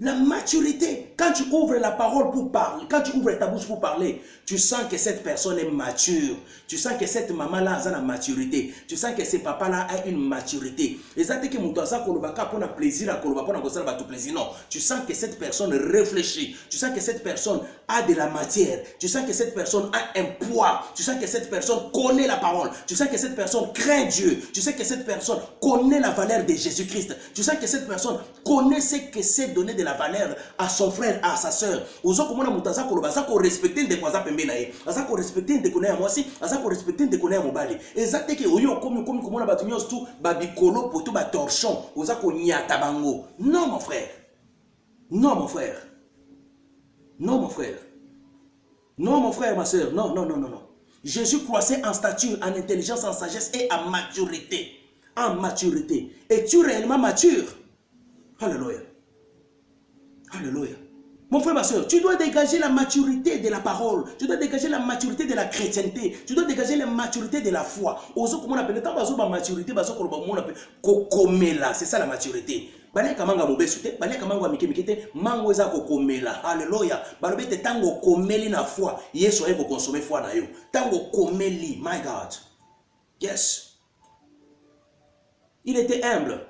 La maturité. Quand tu ouvres la parole pour parler, quand tu ouvres ta bouche pour parler, tu sens que cette personne est mature. Tu sens que cette maman-là a la maturité. Tu sens que ce papa-là a une maturité. Et ça, c'est que mon toisa kolobaka pour un plaisir à kolobaka pour un gosal va tout plaisir. Non. Tu sens que cette personne réfléchit. Tu sens que cette personne a de la matière. Tu sens que cette personne a un poids. Tu sens que cette personne connaît la parole. Tu sens que cette personne craint Dieu. Tu sais que cette personne connaît la valeur de Jésus-Christ. Tu sens que cette personne connaît ce que c'est donner de la valeur à son frère, à sa soeur. Ozo komona mutaza koloba za ko respecter ndeko za pembe na ye. Aza ko respecter ndeko na ya mwasi, aza ko respecter ndeko na ya mobali. Ezate ke oyo komi komona batu nyos tu babikolo poto ba torchon, oza ko nyata bango. Non mon frère. Non mon frère. Non mon frère. Non mon frère, ma soeur. Non, non, non, non, non. Jésus croissait en stature, en intelligence, en sagesse et en maturité. En maturité. Es-tu réellement mature? Alléluia. Alléluia. Mon frère, ma soeur, tu dois dégager la maturité de la parole. Tu dois dégager la maturité de la chrétienté. Tu dois dégager la maturité de la foi. Comment on appelle la maturité? C'est ça la maturité. Kamanga mobesute, kamanga mikemikete, mango eza kokomela. Alléluia. Balobete tango komeli na foi. Yesu aye ko consommer foi na yo. Tango komeli, my God. Yes. Il était humble.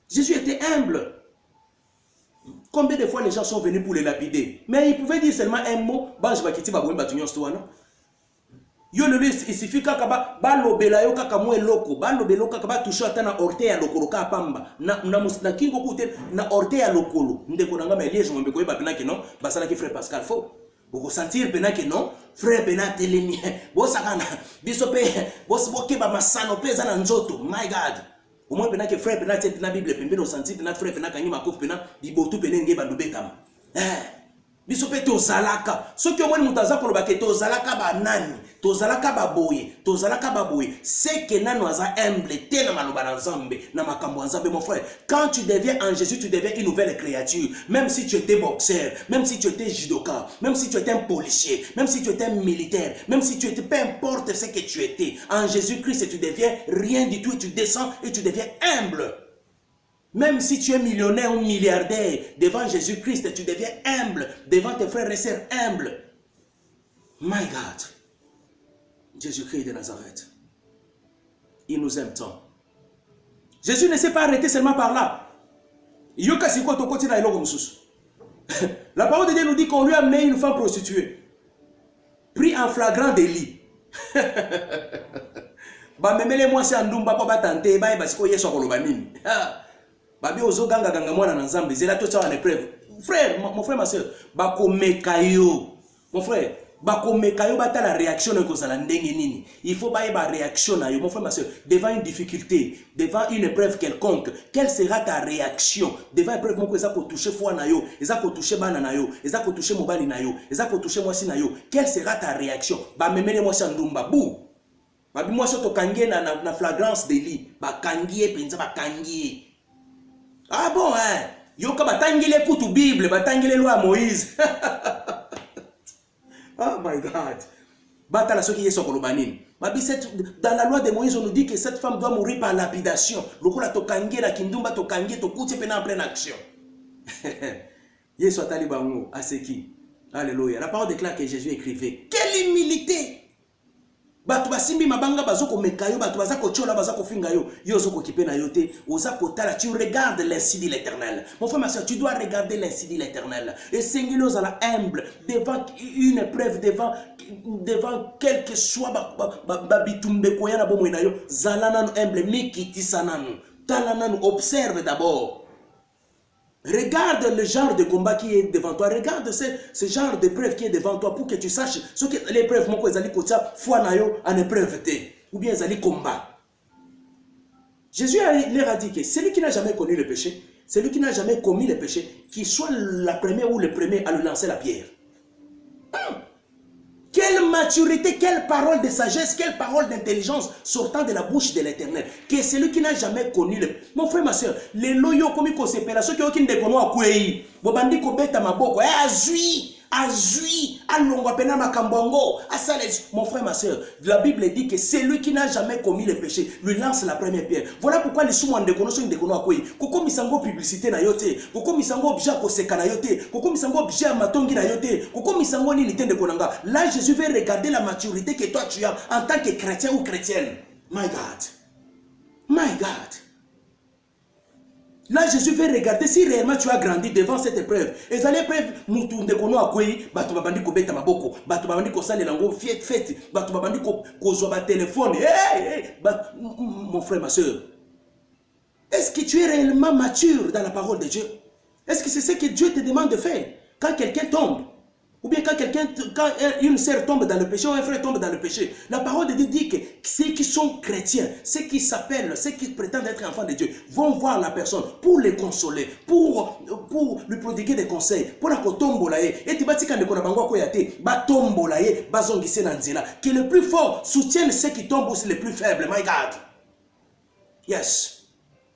Jésus était humble. Combien de fois les gens sont venus pour les lapider? Mais ils pouvaient dire seulement un mot. Yo le il suffit kaka ba lobela yo kaka mo eloko ba lobelo kaka ba toucher ata na orte ya lokolo ka pamba na kingo kute na orte ya lokolo ndeko nanga mais liège ngombe ko yeba pena ke non basala ki frère Pascal faux boko sentir pena ke non frère pena telemi bo sakana biso pe bo siboke ba masano peza na nzoto my God au moins pena ke frère pena tete na bible pembe no sentir pena frère pena kanyi makof pena dibotu pena nge bandu betama biso pe tozalaka soki omoni mutu aza koloba ke tozalaka banani tozalaka baboye c'est que nano aza humble te na maloba na Nzambe na makambo ya Nzambe. Mon frère, quand tu deviens en Jésus, tu deviens une nouvelle créature. Même si tu étais boxeur, même si tu étais judoka, même si tu étais un policier, même si tu étais un militaire, même si tu étais, peu importe ce que tu étais, en Jésus-Christ tu deviens rien du tout et tu descends et tu deviens humble. Même si tu es millionnaire ou milliardaire, devant Jésus-Christ, tu deviens humble. Devant tes frères et sœurs humbles. My God. Jésus-Christ de Nazareth. Il nous aime tant. Jésus ne s'est pas arrêté seulement par là. La parole de Dieu nous dit qu'on lui a amené une femme prostituée. Pris en flagrant délit. Moi c'est andumba pa tante ba parce que yeso koloba nini. Babi ozo ganga ganga mwana na Nzambe zela to tsa na preuve. Frère, mon frère, ma soeur, bakomeka yo. Mon frère, bakomeka yo bata la réaction na kozala ndenge nini. Il faut ba yeba réaction na yo. Mon frère, ma soeur, devant une difficulté, devant une épreuve quelconque, quelle sera ta réaction? Devant une épreuve moko eza ko toucher foi na yo, eza ko toucher bana na yo, eza ko toucher mobali na yo, eza ko toucher mwasi na yo. Quelle sera ta réaction? Ba memele mwasi ndumba bou. Babi mwasi to kangie na flagrance délit, ba kangie penza ba kangie. Ah bon, hein? Yoka batangile kutu Bible, batangile loi Moïse. Oh my God. Batala soki yeso kolobanini. Dans la loi de Moïse, on nous dit que cette femme doit mourir par lapidation. Lokola to kangie la kindumba to kangie to kuti pena en pleine action. Yeso atali bango aseki. Alléluia. La parole déclare que Jésus écrivait. Quelle humilité! Batu basimbi mabanga bazoko mekayo batu bazako chola bazako finga yo yozoko kipena yote ozako tala. Tu regardes l'insi de l'Éternel. Mon frère, ma soeur, tu dois regarder l'insi de l'Éternel et Seigneur à la humble devant une épreuve, devant quel que soit babitumbe koyana bomo na yo zalana no humble mikiti sananu talananu. Observe d'abord. Regarde le genre de combat qui est devant toi. Regarde ce genre d'épreuve qui est devant toi pour que tu saches ce que l'épreuve moko ezali kotia foi na yo en épreuve te ou bien ezali combat. Jésus leur a dit que celui qui n'a jamais connu le péché, celui qui n'a jamais commis le péché, qu'il soit la première ou le premier à lui lancer la pierre. Quelle maturité, quelle parole de sagesse, quelle parole d'intelligence sortant de la bouche de l'Éternel. Que celui qui n'a jamais connu le... Mon frère, ma soeur, les loyaux comme ils se pèrent, ceux qui ont qui ne déconnent pas, bobandi ko beta maboko, azui, alongwa pena makambongo, asales. Mon frère, ma soeur, la Bible dit que celui qui n'a jamais commis le péché lui lance la première pierre. Voilà pourquoi les soumons de kono so ndekono akoyi. Koko misango publicité na yote, koko misango obja ko seka na yote, koko misango obja matongi na yote, koko misango ni nitende konanga. Là Jésus veut regarder la maturité que toi tu as en tant que chrétien ou chrétienne. My God. My God. Là, Jésus veut regarder si réellement tu as grandi devant cette épreuve. Et cette épreuve, mutu ndekono akoyi, batu babandi ko beta maboko, batu babandi ko sale lango fête, batu babandi ko zo ba téléphone. Mon frère, ma soeur, est-ce que tu es réellement mature dans la parole de Dieu? Est-ce que c'est ce que Dieu te demande de faire quand quelqu'un tombe? Ou bien quand une sœur tombe dans le péché, ou un frère tombe dans le péché, la parole de Dieu dit que ceux qui sont chrétiens, ceux qui s'appellent, ceux qui prétendent être enfants de Dieu, vont voir la personne pour les consoler, pour lui prodiguer des conseils, pour la kotombola ye. Et tu vas dire que le plus fort soutienne ceux qui tombent aussi les plus faibles. My God. Yes.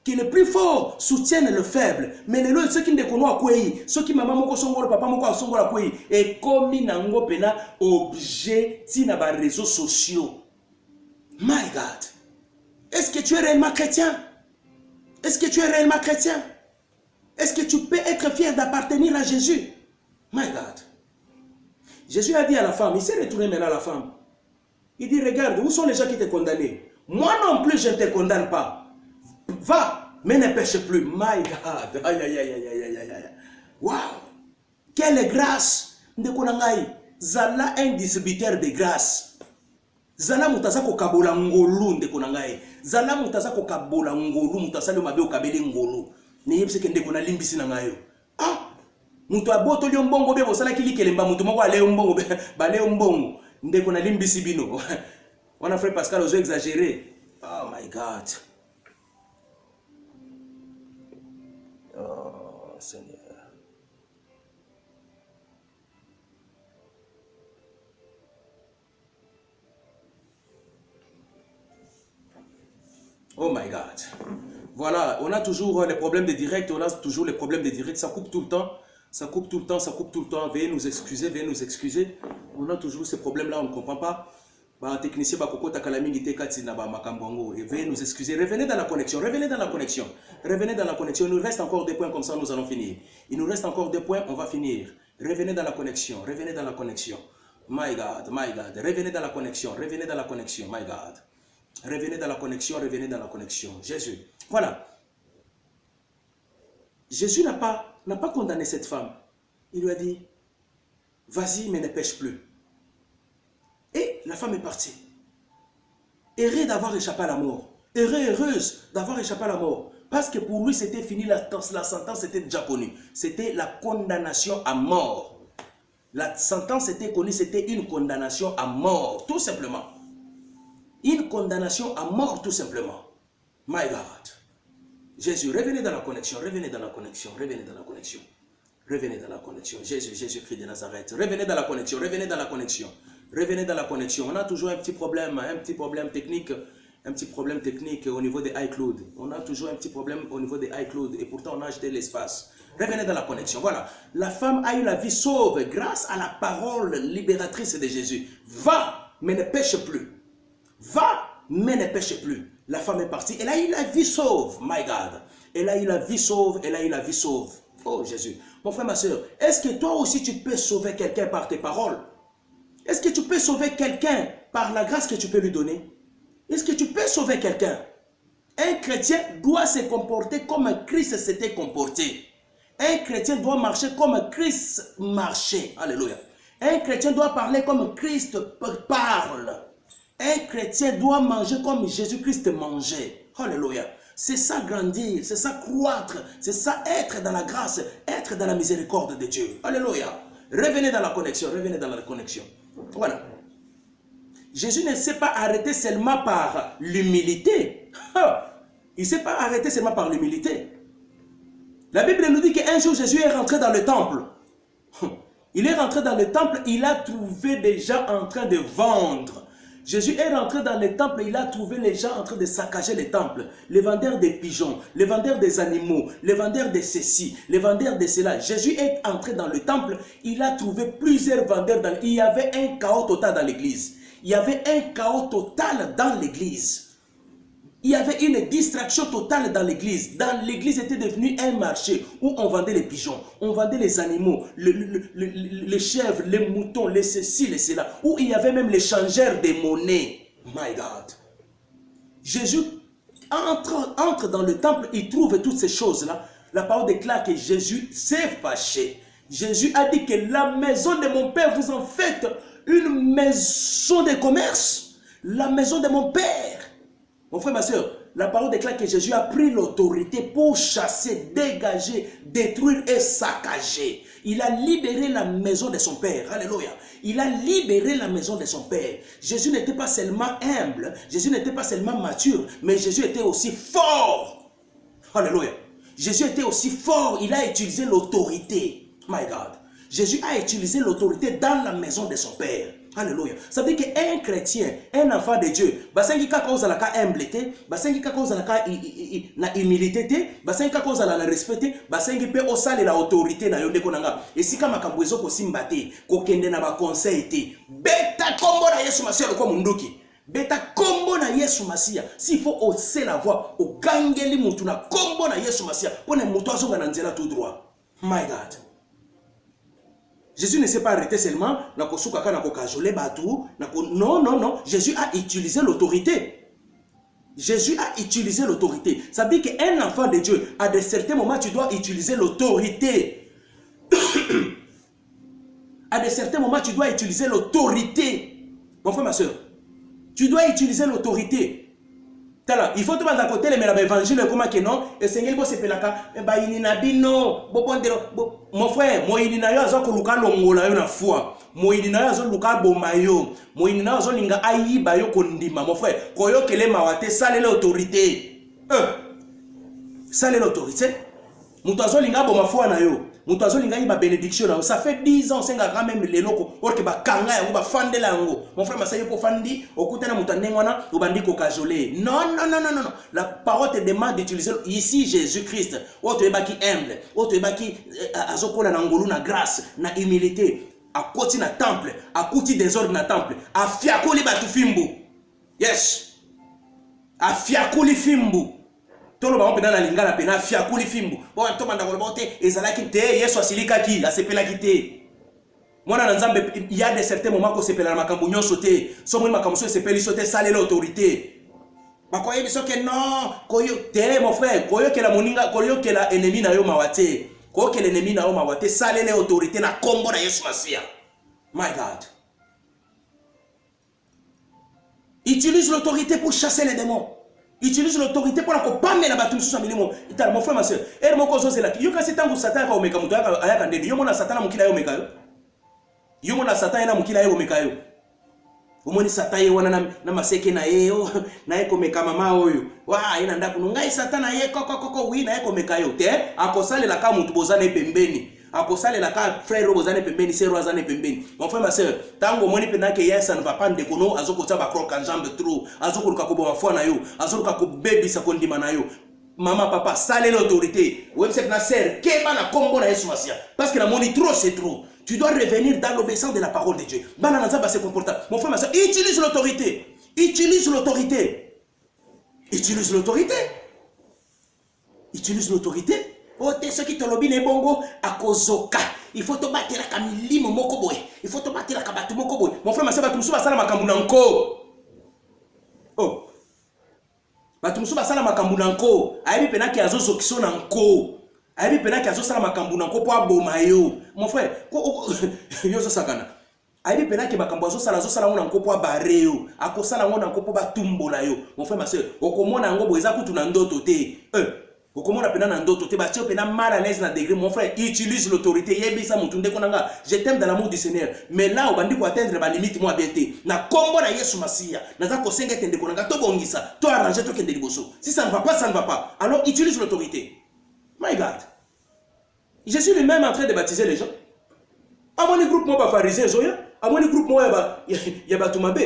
Que le plus fort soutienne le faible. Mais les ceux qui ne connaissent pas, ceux qui maman moko songolo papa moko songolo quoi, et comme nango pena objet tina ba réseaux sociaux. My God. Est-ce que tu es réellement chrétien? Est-ce que tu es réellement chrétien? Est-ce que tu peux être fier d'appartenir à Jésus? My God. Jésus a dit à la femme, il s'est retourné maintenant à la femme. Il dit, regarde, où sont les gens qui t'ont condamné? Moi non plus, je ne te condamne pas. Va, mais ne pêche plus. My God. Aïe, aïe, aïe, aïe, aïe, aïe, aïe. Wow. Quelle grâce. Zala un distributeur de grâce. Zala mutaza ko kabola ngolu ndekonangai. Zala mutaza ko kabola ngolu mutasa le mabe okabele ngolu. Ne yebse ke ndekona limbisi na ngayo. Ah. Mutu aboto lyo mbongo be bosala kilikelemba mutu moko ale mbongo be bale mbongo ndekona limbisi bino. On a frère Pascal ozo exagéré. Oh my God. Oh Seigneur. Oh my God. Voilà, on a toujours les problèmes de direct, on a toujours les problèmes de direct, ça coupe tout le temps. Ça coupe tout le temps, ça coupe tout le temps. Veuillez nous excuser, veuillez nous excuser. On a toujours ces problèmes-là, on ne comprend pas. Technicien Bakoko Takalamingi Tekati Naba Makambongo. Et veuillez nous excuser. Revenez dans la connexion, revenez dans la connexion. Revenez dans la connexion. Il nous reste encore des points comme ça, nous allons finir. Il nous reste encore des points, on va finir. Revenez dans la connexion, revenez dans la connexion. My God, my God. Revenez dans la connexion, revenez dans la connexion, my God. Revenez dans la connexion, revenez dans la connexion. Jésus. Voilà. Jésus n'a pas condamné cette femme. Il lui a dit, vas-y, mais ne pêche plus. Et la femme est partie. Heureux d'avoir échappé à la mort. Heureuse d'avoir échappé à la mort. Parce que pour lui, c'était fini, la sentence était déjà connue. C'était la condamnation à mort. La sentence était connue, c'était une condamnation à mort, tout simplement. Une condamnation à mort, tout simplement. My God. Jésus, revenez dans la connexion, revenez dans la connexion, revenez dans la connexion. Revenez dans la connexion. Jésus, Jésus-Christ de Nazareth. Revenez dans la connexion, revenez dans la connexion. Revenez dans la connexion. On a toujours un petit problème technique. Un petit problème technique au niveau des iCloud. On a toujours un petit problème au niveau des iCloud. Et pourtant, on a acheté l'espace. Revenez dans la connexion. Voilà. La femme a eu la vie sauve grâce à la parole libératrice de Jésus. Va, mais ne pêche plus. Va, mais ne pêche plus. La femme est partie. Elle a eu la vie sauve. My God. Elle a eu la vie sauve. Elle a eu la vie sauve. Oh Jésus. Mon frère, ma soeur, est-ce que toi aussi tu peux sauver quelqu'un par tes paroles? Est-ce que tu peux sauver quelqu'un par la grâce que tu peux lui donner? Est-ce que tu peux sauver quelqu'un? Un chrétien doit se comporter comme Christ s'était comporté. Un chrétien doit marcher comme Christ marchait. Alléluia. Un chrétien doit parler comme Christ parle. Un chrétien doit manger comme Jésus-Christ mangeait. Alléluia. C'est ça grandir, c'est ça croître, c'est ça être dans la grâce, être dans la miséricorde de Dieu. Alléluia. Revenez dans la connexion, revenez dans la connexion. Voilà. Jésus ne s'est pas arrêté seulement par l'humilité. Il ne s'est pas arrêté seulement par l'humilité. La Bible nous dit qu'un jour Jésus est rentré dans le temple. Il est rentré dans le temple, il a trouvé des gens en train de vendre. Jésus est rentré dans le temple, il a trouvé les gens en train de saccager les temples. Les vendeurs des pigeons, les vendeurs des animaux, les vendeurs de ceci, les vendeurs de cela. Jésus est entré dans le temple, il a trouvé plusieurs vendeurs. Il y avait un chaos total dans l'église. Il y avait un chaos total dans l'église. Il y avait une distraction totale dans l'église. Dans l'église était devenu un marché où on vendait les pigeons, on vendait les animaux, les chèvres, les moutons, les ceci, les cela. Où il y avait même l'échangeur des monnaies. My God. Jésus entre dans le temple, il trouve toutes ces choses-là. La parole déclare que Jésus s'est fâché. Jésus a dit que la maison de mon Père, vous en faites une maison de commerce. La maison de mon Père. Mon frère, ma soeur, la parole déclare que Jésus a pris l'autorité pour chasser, dégager, détruire et saccager. Il a libéré la maison de son Père. Alléluia. Il a libéré la maison de son Père. Jésus n'était pas seulement humble, Jésus n'était pas seulement mature, mais Jésus était aussi fort. Alléluia. Jésus était aussi fort, il a utilisé l'autorité. My God. Jésus a utilisé l'autorité dans la maison de son Père. Alléluia. Ça veut dire qu'un chrétien, un enfant de Dieu, basengi kaka ozala ka humilité, basengi kaka ozala ka na humilité, basengi kaka ozala na respect, basengi pe osale la autorité na yo ndeko nanga. Esika makambo ezo kosimba te, kokende na ba conseil te. Beta kombo na Yesu Masiya lokwa munduki. Beta kombo na Yesu Masiya. S'il faut hausser la voix, ogangeli mutu na kombo na Yesu Masiya, pone mutu azonga na nzela tout droit. My God. Jésus ne s'est pas arrêté seulement na kosukaka na kokajole batu, non non non, Jésus a utilisé l'autorité. Jésus a utilisé l'autorité. Ça veut dire qu'un enfant de Dieu, à de certains moments, tu dois utiliser l'autorité. À de certains moments, tu dois utiliser l'autorité. Mon frère, ma soeur, tu dois utiliser l'autorité. Il faut te mettre à côté les l'évangile comme que non, et Seigneur bo sepelaka, ba inina bino, bo pondero, mon frère, mo inina yo azo koluka longola yo na foi. Mo inina yo azo luka bomayo, mo inina yo azo linga ayiba yo kondima, mon frère. Koyo kele mawate sale l'autorité. Sale l'autorité. Muto azo linga boma foi na yo. Muto azo linga yiba bénédiction na yo. Ça fait 10 ans senga quand même leloko, or que ba kanga yango ba fandela yango. Mon frère Masayo po fandi, okutana mutandengwana, obandi ko kajole. Non non non non non. La parole te demande d'utiliser ici Jésus-Christ. Oto ebaki humble, oto ebaki azokola na ngolu na grâce, na humilité. A koti na temple, a koti désordre na temple, a fiakoli batu fimbu. Yes. A fiakoli fimbu. Tolo ba mpena na lingala pena fiakoli fimbu. Bo to banda ko bote ezalaki te Yesu asilika ki, asepela ki te. Mwana na Nzambe il y a de certains moments ko sepela makambo nyonso te. So mo makambo so sepeli so te sale l'autorité. Ba ko yebi so ke non, koyo te mon frère, koyo ke la moninga, koyo ke la ennemi na yo mawate. Koyo ke l'ennemi na yo mawate, sale l'autorité na kombo na Yesu Masiya. My God. Utilise l'autorité pour chasser les démons. Utilise l'autorité pour la couper la bâtiment sous milimo. Itala mon frère ma soeur. Et mon cousin c'est là. Yo kasi tangu Satan ka omeka mutu ayaka ndedi. Yo mona Satan na mukila yo omeka yo. Yo mona Satan na mukila yo omeka yo. Omoni Satan ye wana na maseke na ye yo na ye komeka mama oyo. Wa ina ndaku ngai Satan na ye koko wi na ye komeka yo. Te akosale la ka mutu bozana pembeni. Akosale la ka frère bozana pembeni, sœur bozana pembeni. Mon frère ma soeur, tango moni pena ke yes ça ne va pas ndekono azoko tsa ba croc en jambe trop. Azoko ka ko bo mafwa na yo, azoko ka ko baby sa kondima na yo. Maman papa, sale l'autorité. Web c'est na sœur, keba na kombo na Yesu Masiya. Parce que la moni trop c'est trop. Tu dois revenir dans l'obéissance de la parole de Dieu. Bana na nzamba se comporta. Mon frère ma soeur, utilise l'autorité. Utilise l'autorité. Utilise l'autorité. Utilise l'autorité. Oh, ceux qui te lobby bongo à kozoka. Il faut te battre la kamilimo mokoboy. Il faut te battre la kabatu mokoboy. Mon frère, ma soeur, batumsu basala makambu nanko. Oh. Batumsu basala makambu nanko. Aibi pena ki azozo kiso nanko. Aibi pena ki azozo sala makambu nanko po abomayo. Mon frère, yozo sakana. Aibi pena ki makambu azozo sala nanko po abareo. Ako sala nanko po batumbola yo. Mon frère, ma soeur, okomona ngo boza kutu na ndoto te. Comment on appelle un d'autres, tu es mal à l'aise dans degré, mon frère, utilise l'autorité. Je t'aime dans l'amour du Seigneur. Mais là, on va atteindre ma limite, moi, bien. Na combo na Yesu Masiya. Na za kosenga tende konanga to bongisa, to arranger to kende liboso. Si ça ne va pas, ça ne va pas. Alors utilise l'autorité. My God. Je suis lui-même en train de baptiser les gens. À mon groupe moi ba pharisien zoya, à mon groupe moi ya ba tumabe.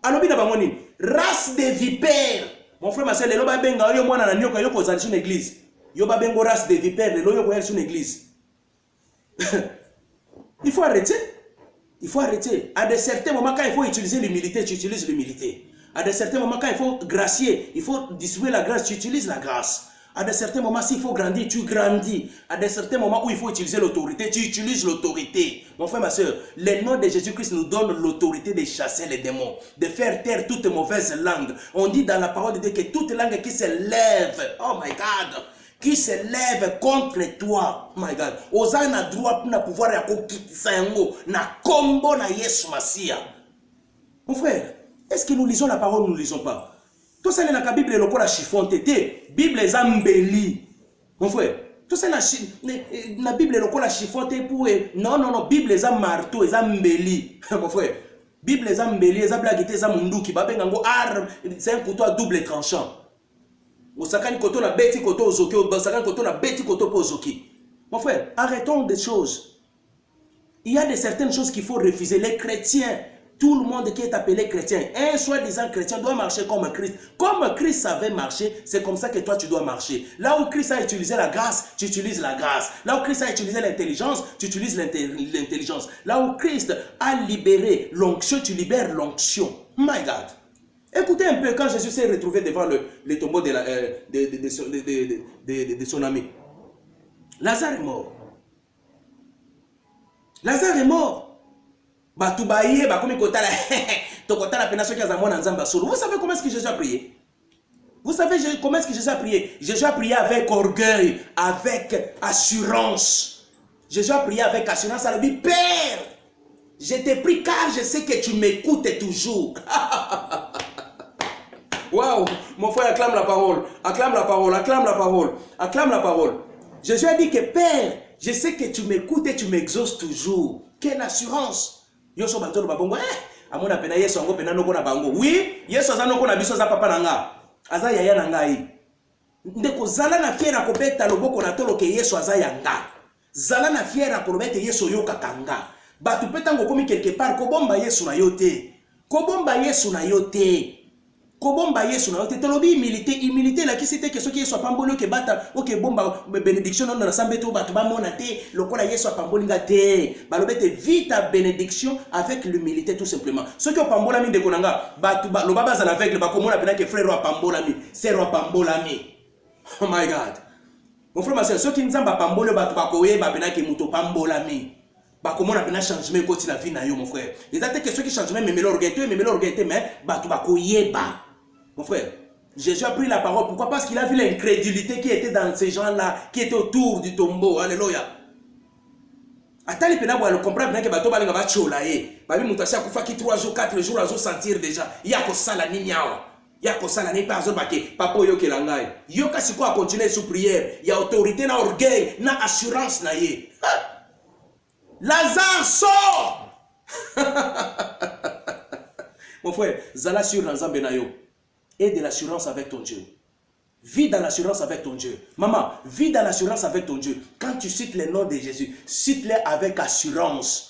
Alors bina ba moni race de vipères. Mon frère, ma soeur, le ba benga yo mwana na nyoka yo ko zali sur l'église. Yo ba bengo race de vipères, le yo ko yel sur l'église. Il faut arrêter. Il faut arrêter. À de certains moments quand il faut utiliser l'humilité, tu utilises l'humilité. À de certains moments quand il faut gracier, il faut distribuer la grâce, tu utilises la grâce. À de certains moments, s'il faut grandir, tu grandis. À de certains moments où il faut utiliser l'autorité, tu utilises l'autorité. Mon frère, ma soeur, le nom de Jésus-Christ nous donne l'autorité de chasser les démons, de faire taire toute mauvaise langue. On dit dans la parole de Dieu que toute langue qui se lève, oh my God, qui se lève contre toi, my God, osana droit pour pouvoir ya kokitisa yango na kombo na Yesu Masiya. Mon frère, est-ce que nous lisons la parole ou nous ne lisons pas? Tout ça, la Bible est le chiffon tété. Bible est embellie. Mon frère. Tout ça, la Bible est le chiffon tété pour. Non, non, non. Bible est marteau, est embellie. Mon frère. Bible est embellie, est blaguité, est munduki. C'est un couteau à double tranchant. Osakani koto na beti koto ozoki, osakani koto na beti koto po ozoki. Mon frère, arrêtons des choses. Il y a de certaines choses qu'il faut refuser. Les chrétiens, tout le monde qui est appelé chrétien, un soi-disant chrétien doit marcher comme Christ. Comme Christ savait marcher, c'est comme ça que toi tu dois marcher. Là où Christ a utilisé la grâce, tu utilises la grâce. Là où Christ a utilisé l'intelligence, tu utilises l'intelligence. Là où Christ a libéré l'onction, tu libères l'onction. My God. Écoutez un peu quand Jésus s'est retrouvé devant le tombeau de son ami. Lazare est mort. Lazare est mort. Vous savez comment est-ce que Jésus a prié? Vous savez comment est-ce que Jésus a prié? Jésus a prié avec orgueil, avec assurance. Jésus a prié avec assurance. Il a dit, Père, je te prie car je sais que tu m'écoutes toujours. Waouh, mon frère acclame la parole, acclame la parole, acclame la parole, acclame la parole. Jésus a dit que Père, je sais que tu m'écoutes et tu m'exauces toujours. Quelle assurance. Yoso batolo babongo amona pena Yesu ango pena noko na bango. Oui, Yesu aza noko na biso za papa nanga. Aza yaya na ngai. Ndeko zala na fiera kobeta loboko na tolo ke Yesu aza yanga. Zala na fiera kolobeta Yesu yoka kanga. Batu petango komi quelque part ko bomba Yesu na yote. Ko bomba Yesu na yote. Kobomba Yesu na yote telobi humilité la qui c'était que ce qui soit pambolo ke bata OK bomba bénédiction non na sambe to batu ba mona te lokola Yesu pambolinga te balobete vite à bénédiction avec l'humilité tout simplement ce que pambola mi de konanga batu ba lo baba za avec le ba komona pena que frère wa pambola mi sœur wa pambola mi. Oh my God. Mon frère ma sœur ce qui nzamba pambolo batu ba koye ba pena que muto pambola mi. Ba komona pena changement côté la vie na yo mon frère. Les attaques que ceux qui changement mais l'orgueil mais batu ba koye ba. Mon frère, Jésus a pris la parole. Pourquoi? Parce qu'il a vu l'incrédulité qui était dans ces gens-là, qui étaient autour du tombeau. Alléluia. Attends, il faut comprendre que bato balinga ba chola e. Babi mutasi akufa ki 3 jours, 4 jours, azo sentir déjà. Ya ko sala ni nyao. Ya ko sala ni pas bake papa yo ke langai. Yo kasi ko a continuer sous prière. Il y a autorité na orgueil, na assurance na ye. Lazare sort. Mon frère, zala sur Nzambe na yo. Et de l'assurance avec ton Dieu. Vis dans l'assurance avec ton Dieu. Maman, vis dans l'assurance avec ton Dieu. Quand tu cites les noms de Jésus, cite-les avec assurance.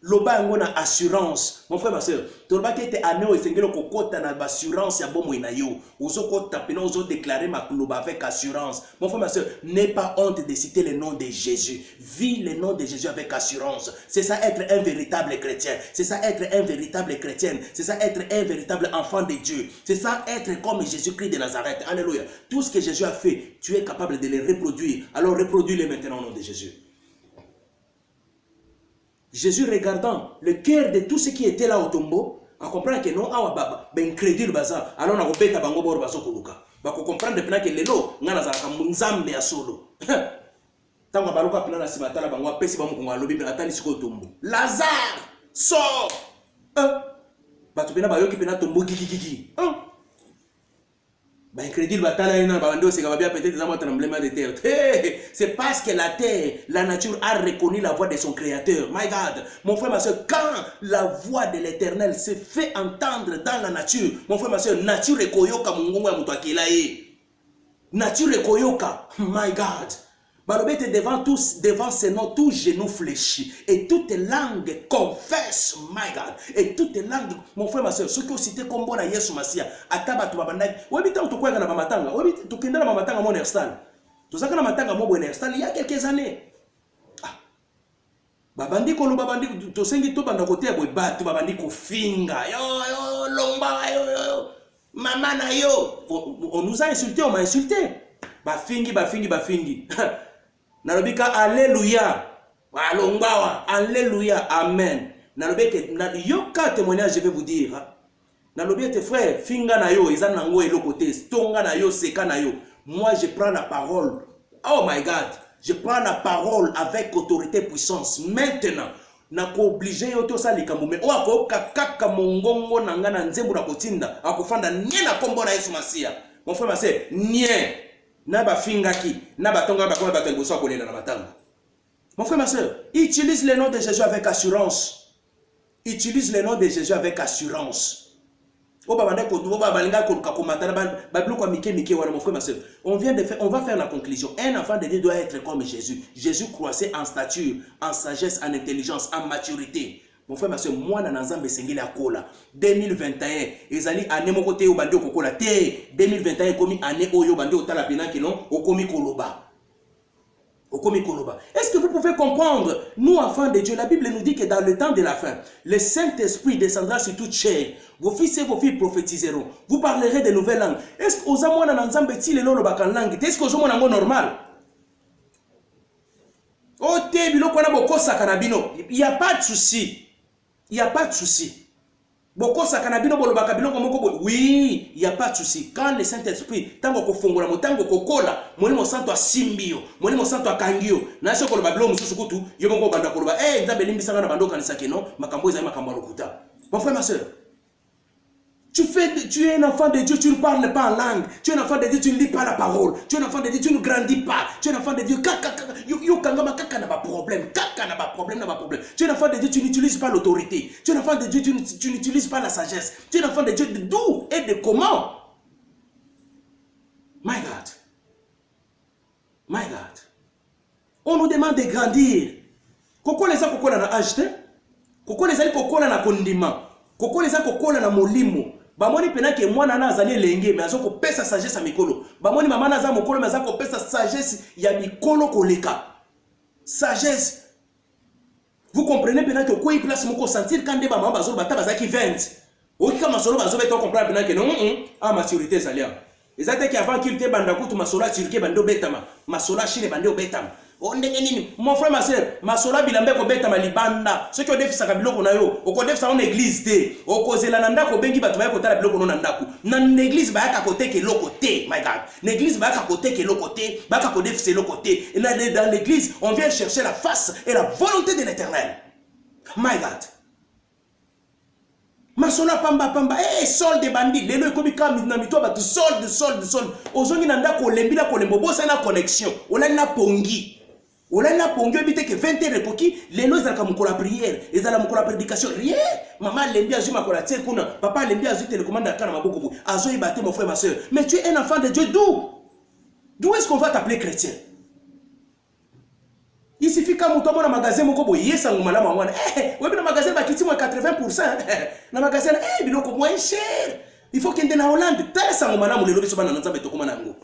Loba ngona assurance. Mon frère, ma soeur, toloba kete aneo esengelo kokota na assurance ya bomo inayo. Ozo kota pena ozo déclarer ma loba avec assurance. Mon frère, ma soeur, n'aie pas honte de citer le nom de Jésus. Vis le nom de Jésus avec assurance. C'est ça être un véritable chrétien. C'est ça être un véritable chrétienne. C'est ça être un véritable enfant de Dieu. C'est ça être comme Jésus-Christ de Nazareth. Alléluia. Tout ce que Jésus a fait, tu es capable de le reproduire. Alors reproduis-le maintenant au nom de Jésus. Jésus regardant le cœur de tous ceux qui étaient là au tombeau, à comprendre que non, incrédule baza, alors on a repété bango bor bazo koluka. Ba ko comprendre pena que lelo ngana za ka munzambe ya solo. Tango baluka pena na sibatala bango apesi ba mukonga lobi pena atali siko tombeau. Lazare sort. Ba tu pena ba yoki pena tombeau kiki. Ben crédit batala na bando c'est va bien peut-être dans votre emblème de terre. C'est parce que la terre, la nature a reconnu la voix de son créateur. My God, mon frère ma soeur, quand la voix de l'Éternel se fait entendre dans la nature, mon frère ma soeur, nature e koyoka mungongo ya mutu akela ye. Nature e koyoka. My God. Balobete devant ses noms, tout genou fléchi. Et toute langue confesse, my God. Et toute langue, mon frère, ma soeur, ceux qui ont cité comme bon à Yesu Masia, Ataba tu babandai, ouébita ou tu quoi na mamatanga, ouébita tu kenda na mamatanga mon herstal. Tu sais que na mamatanga mon bon herstal il y a quelques années. Babandi ko lo babandi to sengi to banda côté boy bat babandi ko finga. Yo lomba yo. Maman na yo. On nous a insulté, on m'a insulté. Bafingi. Narobika alléluia. Walongbawa alléluia amen. Narobeke yoka témoignage je vais vous dire. Narobete frère finga na yo ezana nango elokote stonga na yo seka na yo. Moi je prends la parole. Oh my God, je prends la parole avec autorité puissance. Maintenant, na ko obligé yo to sa likambo mais o ako kaka mongongo nanga na nzembo na kotinda akofanda nie na kombo na Yesu Masia. Mon frère ma sœur, nie na ba fingaki na batonga ba ko ba tengo so kolela na matanga. Mon frère ma sœur, utilise le nom de Jésus avec assurance. Utilise le nom de Jésus avec assurance. On va faire la conclusion. Un enfant de Dieu doit être comme Jésus. Jésus croissait en stature, en sagesse, en intelligence, en maturité. Mon frère, ma soeur, moi, dans l'ensemble, c'est 2021. Ils allaient à Nemo côté au bandio kokola. 2021 comme année oyo bandio talapina qui non au komi koloba. Est-ce que vous pouvez comprendre, nous enfants de Dieu, la Bible nous dit que dans le temps de la fin, le Saint-Esprit descendra sur toute chair. Vos fils et vos filles prophétiseront. Vous parlerez de nouvelles langues. Est-ce que vous avez un ensemble de langues? Est-ce que vous avez un normal? Il n'y a pas de souci. Il n'y a pas de souci. Oui, il n'y a pas de souci. Quand le Saint-Esprit, tango kofongola motango kokola, moni mo santo asimbio, moni mo santo akangio, na sho ko bablo mususu kutu, yebo ko banda ko ba nzabe limbi sanga na bando kanisa keno, makambo eza makambo lokuta. Mon frère ma sœur, tu es un enfant de Dieu, tu ne parles pas en langue. Tu es un enfant de Dieu, tu ne lis pas la parole. Tu es un enfant de Dieu, tu ne grandis pas. Tu es un enfant de Dieu, kaka n'a pas problème. Kaka n'a pas problème, n'a pas problème. Tu es un enfant de Dieu, tu n'utilises pas l'autorité. Tu es un enfant de Dieu, tu n'utilises pas la sagesse. Tu es un enfant de Dieu, d'où et de comment? My God. My God. On nous demande de grandir. Koko les a kokola na acheté. Koko les a kokola na kondima. Koko les a kokola na molimo. Bamoni penake mwana na azali lenge mais azoko pesa sagesse ya mikolo. Bamoni mama na za mokolo mais azako pesa sagesse ya mikolo koleka. Sagesse. Vous comprenez penake quoi il place moko sentir quand ba mama bazolo bata bazaki 20. Oki kama solo bazo beto comprendre penake non maturité zalia. Ezate ki avant qu'il te banda kutu masola turke bando betama. Masola chine bando betama. Mon frère, ma soeur, ma sola bilambe ko beta malibanda. Ce qui est défi sa biloko na yo, o ko défi sa en église té. O ko zela nanda ko bengi batu ba ko tala biloko no nanda ku. Na l'église ba ka côté ke loko té, my God. L'église ba ka côté ke loko té, ba ka ko défi c'est loko té. Et dans l'église, on vient chercher la face et la volonté de l'Éternel. My God. Masola pamba sol de bandit lelo ekomi kam na mito ba tu sol. Ozongi nanda ko lembila ko lembo bosa na connexion. Ola na pongi. Olana pongo ebite que 20 heures poki lelo ezalaka mokolo ya prière ezala mokolo ya prédication rien maman lembi azui makola tie kuna papa lembi azui télécommande akana maboko bu azoi baté mon frère ma soeur mais tu es un enfant de Dieu d'où est-ce qu'on va t'appeler chrétien? Il suffit quand muto mona magasin moko boye yesango malama wana webi na magasin bakiti mo 80% na magasin biloko moins cher il faut qu'ende na Hollande tala sango malamu lelo biso bana nzambe tokoma nango.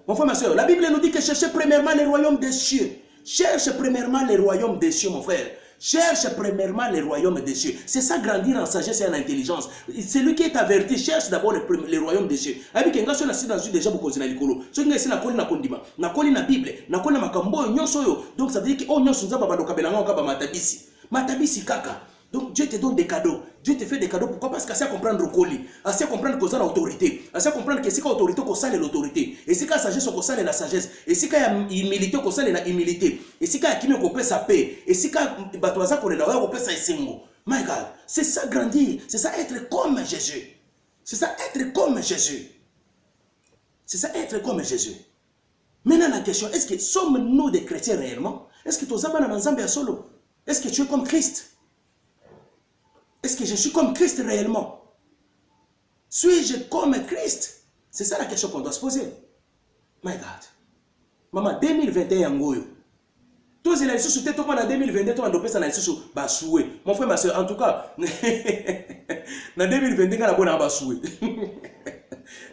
Mon frère, ma soeur, la Bible nous dit que cherchez premièrement le royaume des cieux. Cherche premièrement le royaume des cieux, mon frère. Cherche premièrement le royaume des cieux. C'est ça, grandir en sagesse et en intelligence. Celui qui est averti, cherche d'abord le royaume des cieux. Avec un gars, sur la site dans déjà beaucoup de likolo. Ce qui est na koli na kondima, na koli na Bible, na koli na makambo nyonso. Donc ça veut dire que oh nyonso nzaba bado kabelanga okaba matabisi. Matabisi kaka. Donc Dieu te donne des cadeaux. Dieu te fait des cadeaux. Pourquoi? Parce qu'il sait comprendre le colis. Il sait comprendre que ça l'autorité. Il sait comprendre que c'est quoi l'autorité qu'on sait l'autorité. Et c'est quoi la sagesse qu'on sait la sagesse. Et c'est quoi l'humilité qu'on sait la humilité. Et c'est quoi qui me coupe sa paix. Et c'est quoi batoisa qu'on est là on peut sa esengo. My God, c'est ça grandir. C'est ça être comme Jésus. C'est ça être comme Jésus. C'est ça être comme Jésus. Maintenant la question, est-ce que sommes-nous des chrétiens réellement? Est-ce que tu as un ensemble solo? Est-ce que tu es comme Christ? Est-ce que je suis comme Christ réellement? Suis-je comme Christ? C'est ça la question qu'on doit se poser. My God. Maman, 2021 ngoyo. Tous les sous te tokoma na 2022 to andopé ça na sous ba soué. Mon frère ma soeur, en tout cas na 2022 na bona ba soué.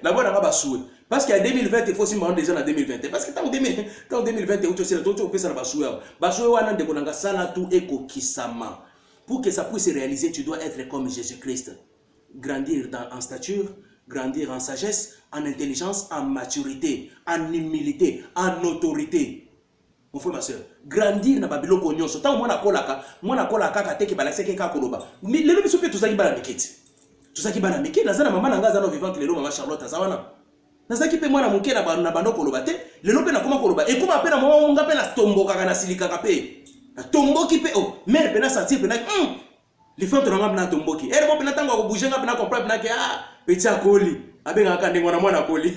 Na bona ba soué. Parce qu'en 2020 il faut aussi m'en déjà en 2021 parce que tant 2020 où tu sais tout on ça na ba soué. Ba soué wana ndeko nanga sala tout ekokisama. Pour que ça puisse se réaliser, tu dois être comme Jésus-Christ. Grandir en stature, grandir en sagesse, en intelligence, en maturité, en humilité, en autorité. Mon frère, ma soeur, grandir dans Babylone Konyoso. Tant que moi kolaka teke balakse ke kakoloba. Mais le biso pe tuzaki bana miketi. Tuzaki bana miketi, nazana maman nanga zana vivante lelo maman Charlotte azawana. Nazaki pe mwana muke na bano koloba te, lelo pe na koma koloba. Et comme appela maman nga pe na tomboka kana silika pe. Tomboki pe oh mère pena sentir pena les femmes tonanga pena tomboki et bon pena tango ko bouger nga pena comprendre pena que ah petit akoli abenga ka ndingo na mwana akoli.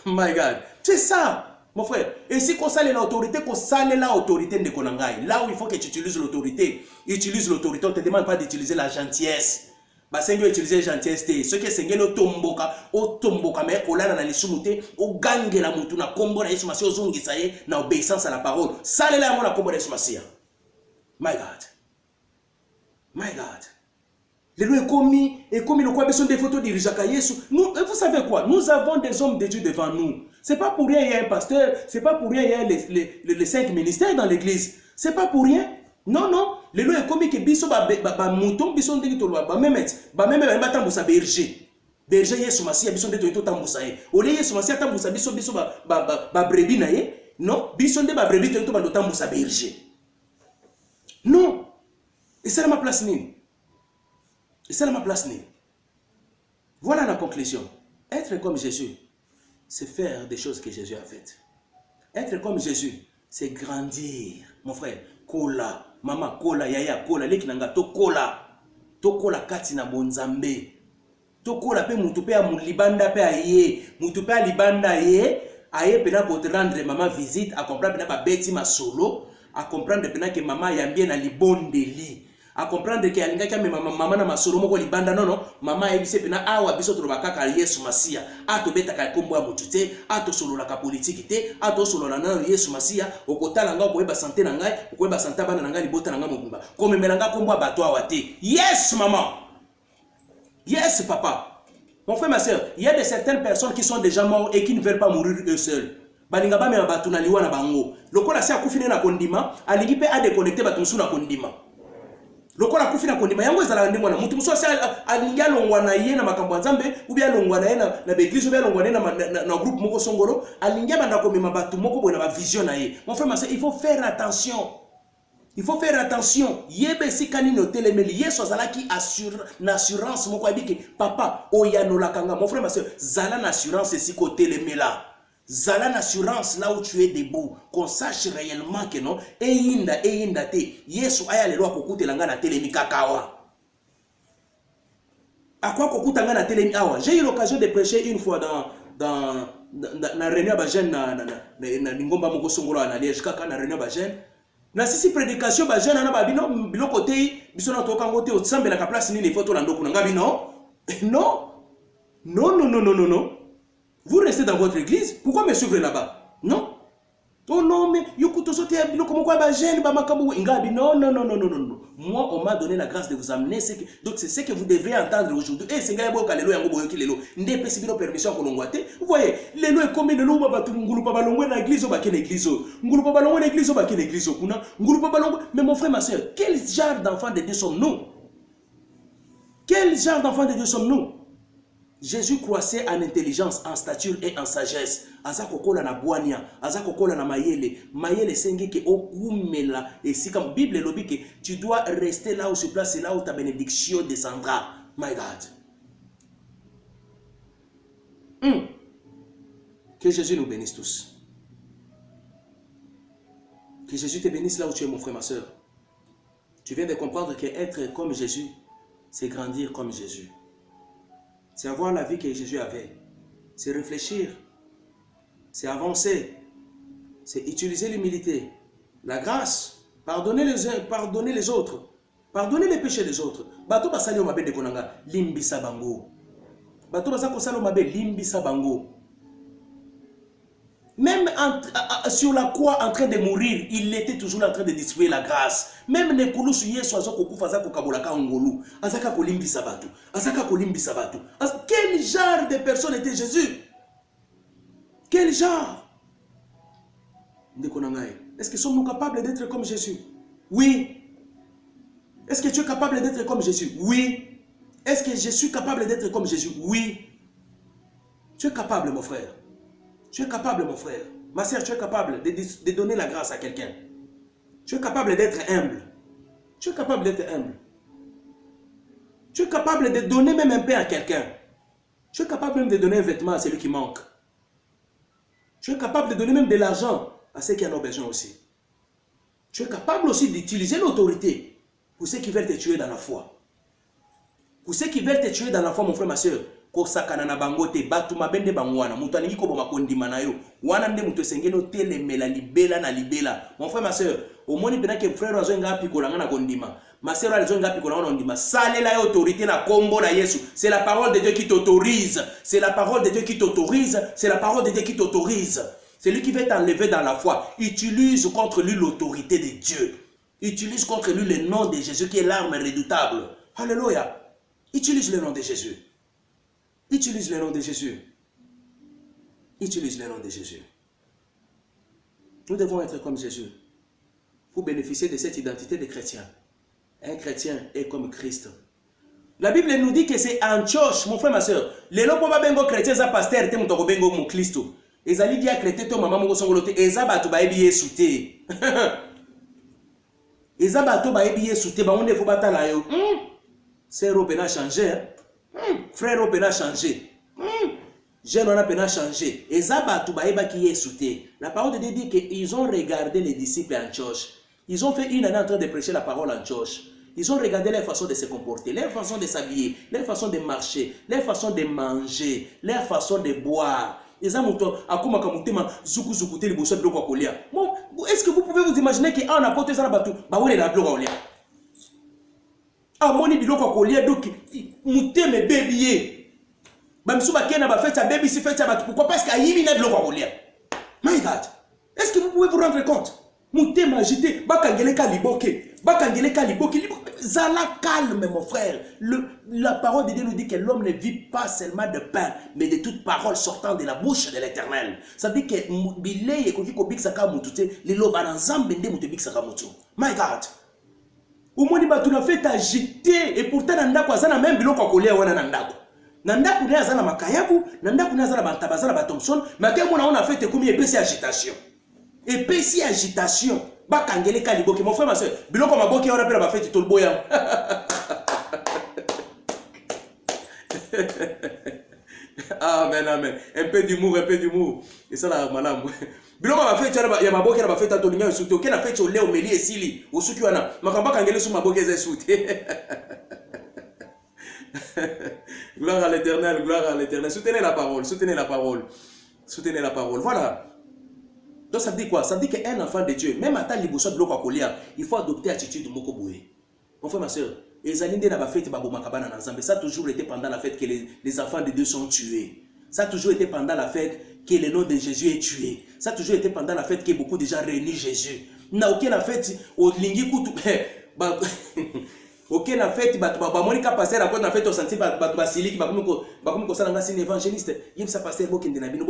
My God, c'est ça mon frère. Et si qu'on sale l'autorité, qu'on sale l'autorité de Konangai, là où il faut que tu utilises l'autorité, utilise l'autorité, on ne te demande pas d'utiliser la gentillesse. Bah, c'est utiliser la gentillesse. Ce qui est c'est le tomboka, mais qu'on a dans les soumoutés, au gang la moutou, na combo na yesumasi, au zongi saye, na obéissance à la parole. Sale la mon combo na yesumasi. My God. My God. Les lois et comme le quoi besoin des photos de Jacques Yesu. Nous, vous savez quoi? Nous avons des hommes de Dieu devant nous. C'est pas pour rien il y a un pasteur, c'est pas pour rien il y a les 5 ministères dans l'église. C'est pas pour rien. Non, non. Les lois comme que biso ba mouton biso ndeki to ba memet ba tambusa berger. Berger Yesu Masia biso ndeki to tambusa ye. Ole Yesu Masia tambusa biso ba brebis na ye. Non, biso ndeki ba brebis to ba tambusa berger. Non. Et c'est ma place nini. Et c'est ma place née. Voilà la conclusion. Être comme Jésus, c'est faire des choses que Jésus a faites. Être comme Jésus, c'est grandir. Mon frère, kola, maman, kola, yaya, kola, lekinanga, to kola kati na bonzambe. To kola pe mutu pe a libanda pe a ye, mutu pe a libanda ye, aye pena pour te rendre maman visite, à comprendre pena ba beti ma solo, à comprendre pena que maman yambie na libondeli. À comprendre que alinga kya maman na masolo moko libanda non maman ebise pena awa biso to bakaka Yesu Masia ato beta ka kombo ya mutute ato solo la ka politique te ato solo na Yesu Masia okotala nga koyeba santé na ngai koyeba santé bana na ngai libota na ngai mobumba comme melanga kombo bato awa te. Yes maman. Yes papa. Mon frère ma soeur, il y a de certaines personnes qui sont déjà mortes et qui ne veulent pas mourir eux seuls. Balinga ba me bato na liwa na bango. Lokola si akufine na kondima alingi pe a déconnecter bato musu na kondima. Lokola kufina kondima yango ezala ndimo na mutu muso alinga longwa na ye na makambo nzambe ou bien longwa na ye na beglise ou bien longwa na groupe moko songolo alinga banda ko mema batu moko boye na vision na ye. Mon frère ma soeur, il faut faire attention. Il faut faire attention. Yebe sikani no telemeli yeso zala ki assurance moko abiki papa oyano la kanga. Mon frère ma soeur, zala na assurance si ko telemela. Zala une assurance là où tu es debout, qu'on sache réellement que non, eyinda te, Yesu aya le loi kokuta langa na telemi kakawa. À quoi kokuta langa na telemi awa? J'ai eu l'occasion de prêcher une fois dans la réunion bajen na ngomba moko songolo na Liège kaka na réunion bajen. Na sisi prédication bajen na babino biloko te biso na toka ngote otsambela ka place nini photo la ndoko na ngabi non? Non. Non non non non non non. Vous restez dans votre église. Pourquoi me suivre là-bas? Non. Oh non, mais non, non, non, non, non, non. Moi, on m'a donné la grâce de vous amener. Donc, c'est ce que vous devrez entendre aujourd'hui. Et c'est permission. Vous voyez, les lois comme les lois, mais mon frère, ma soeur, quel genre d'enfants de Dieu sommes-nous? Quel genre d'enfants de Dieu sommes-nous? Jésus croissait en intelligence, en stature et en sagesse. Azakokola na boania, azakokola na mayele. Mayele sengi ke okumela. Et si comme Bible lobi que tu dois rester là où sur place, c'est là où ta bénédiction descendra. My God. Que Jésus nous bénisse tous. Que Jésus te bénisse là où tu es, mon frère, ma soeur. Tu viens de comprendre que être comme Jésus, c'est grandir comme Jésus. C'est avoir la vie que Jésus avait. C'est réfléchir. C'est avancer. C'est utiliser l'humilité. La grâce. Pardonner les uns, pardonner les autres. Pardonner les péchés des autres. Bato basali o mabe de konanga. Limbisa bango. Bato basako salo mabe limbisa bango. Même sur la croix en train de mourir, il était toujours en train de distribuer la grâce. Même les koulous yeso azoko kufaza ko kabolaka ngolu. Azaka kolimbisa batu. Azaka kolimbisa batu. Quel genre de personne était Jésus? Quel genre? Est-ce que sommes-nous capables d'être comme Jésus? Oui. Est-ce que tu es capable d'être comme Jésus? Oui. Est-ce que je suis capable d'être comme Jésus? Oui. Tu es capable, mon frère. Tu es capable, mon frère. Ma soeur, tu es capable de donner la grâce à quelqu'un. Tu es capable d'être humble. Tu es capable d'être humble. Tu es capable de donner même un peu à quelqu'un. Tu es capable même de donner un vêtement à celui qui manque. Tu es capable de donner même de l'argent à ceux qui en ont besoin aussi. Tu es capable aussi d'utiliser l'autorité pour ceux qui veulent te tuer dans la foi. Pour ceux qui veulent te tuer dans la foi, mon frère, ma soeur, kosakana na bangote, batu mabende bangwana, mutu aningi ko boma kondima na yo, wana nde mutu sengeno telemela libela na libela. Mon frère, ma soeur, au moins pena que frère azo nga pikolanga na kondima, ma soeur azo nga pikolanga na kondima, salela autorité na kombo na Yesu. C'est la parole de Dieu qui t'autorise. C'est la parole de Dieu qui t'autorise. C'est la parole de Dieu qui t'autorise. C'est lui qui veut t'enlever dans la foi. Utilise contre lui l'autorité de Dieu. Utilise contre lui le nom de Jésus qui est l'arme redoutable. Alléluia. Utilise le nom de Jésus. Utilise le nom de Jésus. Utilise le nom de Jésus. Nous devons être comme Jésus. Pour bénéficier de cette identité de chrétien. Un chrétien est comme Christ. La Bible nous dit que c'est Antioche, mon frère, ma soeur. Les lois pour bengo chrétiens, ça pasteur, te mutoko bengo mon Christ. Ezali dia chrétien to maman moko songolote, ezaba to ba ebi Yesu te. Ezaba to ba ebi Yesu te, ba on ne faut pas la yo. Sœur Open a changé. Frère Open a changé. Jeune on a peine changé. Ezaba to ba eba ki Yesu te. La parole de Dieu dit qu'ils ont regardé les disciples en Antioche. Ils ont fait une année en train de prêcher la parole en Antioche. Ils ont regardé leur façon de se comporter, leur façon de s'habiller, leur façon de marcher, leur façon de manger, leur façon de boire. Est-ce que vous pouvez vous imaginer qu'un apôtre ça bateau, bah où est la bloc olia? Ah moni biloko kolia donc muteme baby. Bah msuba kena ba fait sa baby si fait sa bateau. Pourquoi? Parce qu'il y a biloko kolia. My God. Est-ce que vous pouvez vous rendre compte? Muteme agité, bakangeleka liboke. Bakangeleka liboke. Zala calme mon frère. La parole de Dieu nous dit que l'homme ne vit pas seulement de pain, mais de toute parole sortant de la bouche de l'Éternel. Ça veut dire que bilei ekoki ko bikisaka mutu te, liloba na nzambe nde mutu bikisaka mutu. My God. Umoni batu na fait agiter et pourtant na ndako azana même biloko kolia wana na ndako. Na ndako ne azana makayabu, na ndako ne azana bantabazana ba Thompson, mais que mona on a fait comme épée agitation. Épée agitation. Bakangeleka liboke mon frère ma soeur biloko maboke on appelle ba fête tolboya. Amen amen. Un peu d'humour et ça la malam. Biloko ba fête ya maboke na ba fête tolinga suti okena fête o leo meli esili osuki wana makamba kangele su maboke za suti. Gloire à l'Éternel, gloire à l'Éternel. Soutenez la parole, soutenez la parole. Soutenez la parole. Voilà. Donc ça dit quoi? Ça dit qu'un enfant de Dieu, même à ta liboso de l'eau kolia, il faut adopter l'attitude de Mokoboué. Mon frère, ma soeur, ça a toujours été pendant la fête que les enfants de Dieu sont tués. Ça a toujours été pendant la fête que le nom de Jésus est tué. Ça a toujours été pendant la fête que beaucoup de gens réunissent Jésus. N'a aucune fête au lingi kutu. aucune fête monika passer à quoi fête au senti basilique comme ça dans un évangéliste. Il ça passer bokende na bino.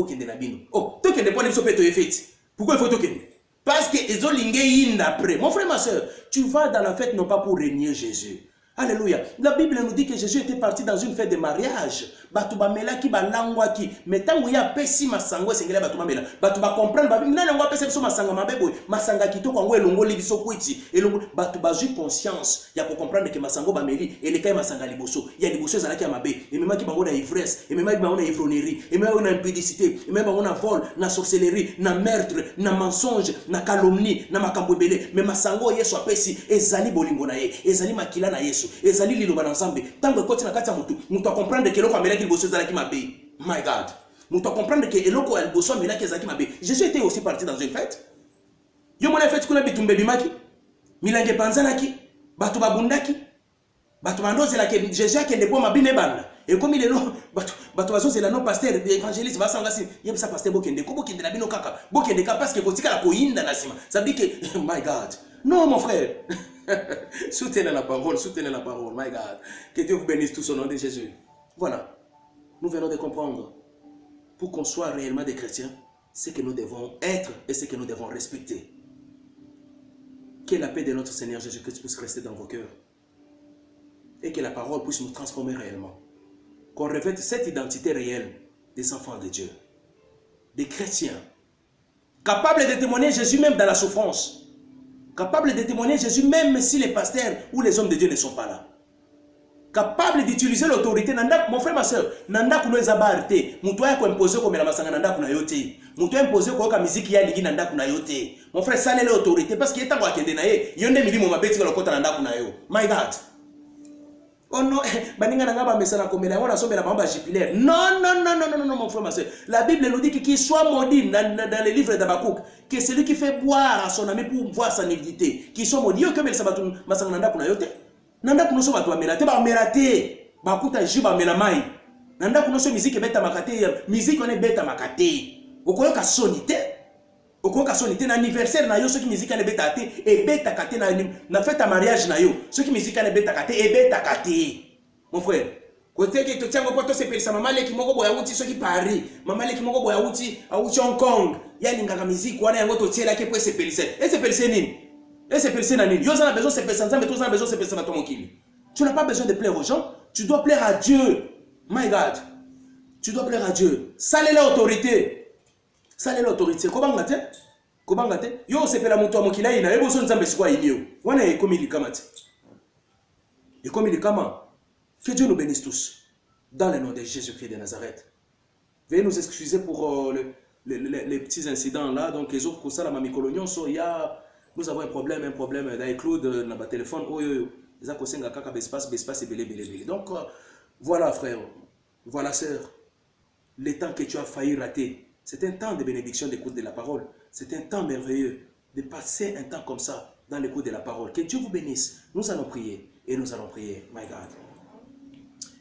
Oh, toi qui ne pas les sopeto fête. Pourquoi il faut token? Parce qu'ils ont lingé après. Mon frère, ma soeur, tu vas dans la fête non pas pour régner Jésus. Alléluia. La Bible nous dit que Jésus était parti dans une fête de mariage. Batuba mela ki balangwa ki. Mais tant qu'il y a pesi masangwa sengela batuba mela. Batuba comprendre ba na ngwa pesi so masanga mabebo. Masanga kitoko ngwe longo libiso kwiti. Elongo batuba ju conscience ya ko comprendre que masango ba meli et les kai masanga liboso. Ya liboso ezalaki ya mabe. Et même ki bango na ivresse, et même ki bango na ivronerie, et même na impudicité, et même bango na vol, na sorcellerie, na meurtre, na mensonge, na calomnie, na makambo ebele. Mais masango Yesu apesi ezali bolingo na ye, ezali makila na Yesu. Ezali liloba ensemble. Tant que koti na kati ya mutu, mutu comprendre que eloko amelaki liboso ezalaki mabe. My God. Mutu comprendre que eloko liboso amelaki ezalaki mabe. Jésus était aussi parti dans une fête. Yo mona fête kuna bitumbe bimaki. Milange panzanaki, batu babundaki. Batu bandozela ke Jésus akende po mabine banda. Et comme il est là, batu bazozela no pasteur évangéliste va sangasi, yebisa pasteur bokende ko bokende na bino kaka. Bokende ka parce que kotika la koinda na sima. Ça veut dire que my God. Non mon frère. Soutenez la parole, my God. Que Dieu vous bénisse tous au nom de Jésus. Voilà. Nous venons de comprendre. Pour qu'on soit réellement des chrétiens, c'est que nous devons être et ce que nous devons respecter. Que la paix de notre Seigneur Jésus-Christ puisse rester dans vos cœurs. Et que la parole puisse nous transformer réellement. Qu'on revête cette identité réelle des enfants de Dieu. Des chrétiens. Capables de témoigner Jésus même dans la souffrance. Capable de témoigner Jésus même si les pasteurs ou les hommes de Dieu ne sont pas là. capable d'utiliser l'autorité. Mon frère, ma soeur, nanda kuno ezabarte. Mutoya ko imposer ko mela masanga nanda kuna yote. Mutoya imposer ko ka musique ya ligi nanda kuna yote. Mon frère, ça l'autorité parce qu'il est temps akende na ye. Yonde milimo mabeti ko lokota nanda kuna yo. My God. Oh non, baninga nanga ba mesana komela wana sombela bamba jupilaire. Non, non, non, non, non, non, mon frère, ma soeur. La Bible nous dit qu'il soit maudit dans les livres d'Habakkuk, que celui qui fait boire à son ami pour voir sa nudité, qu'il soit maudit. Yo kemel sabatu masanga nanda kuna yote. Nanda kuno so batu amelate ba melate. Ba kuta jiba melamai. Nanda kuno so musique beta makate, musique on est beta makate. Okoyo ka sonité. Okoyo ka sonité na anniversaire na yo ceux qui musique ne beta te et beta kate na fête à mariage na yo. Ceux qui musique ne beta kate et beta kate. Mon frère, côté que tu tiens au poteau c'est personne maman les qui moko boya uti ceux qui Paris, maman les qui moko boya uti à Hong Kong. Ya lingaka musique wana yango to tiela ke pour se pelise. Et se pelise nini? Et c'est personne à nini. Yo on a besoin c'est personne mais toi on a besoin c'est personne à ton mokili. Tu n'as pas besoin de plaire aux gens, tu dois plaire à Dieu. My God. Tu dois plaire à Dieu. Ça l'autorité. Ça l'autorité. Comment ngate? Comment ngate? Yo sepela muto wa mokila ina ebo so nzambe sikwa inyo. Wana ekomi likamati. Ekomi likama. Que Dieu nous bénisse tous. Dans le nom de Jésus-Christ de Nazareth. Veuillez nous excuser pour les petits incidents là. Donc les autres pour ça la mamie colonion so ya nous avons un problème d'iCloud dans le téléphone. Oh yo. Les akosenga kaka bespace belé. Donc voilà frère. Voilà sœur. Le temps que tu as failli rater. C'est un temps de bénédiction d'écoute de la parole. C'est un temps merveilleux de passer un temps comme ça dans l'écoute de la parole. Que Dieu vous bénisse. Nous allons prier et nous allons prier. My God.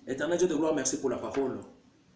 Éternel Dieu de gloire, merci pour la parole.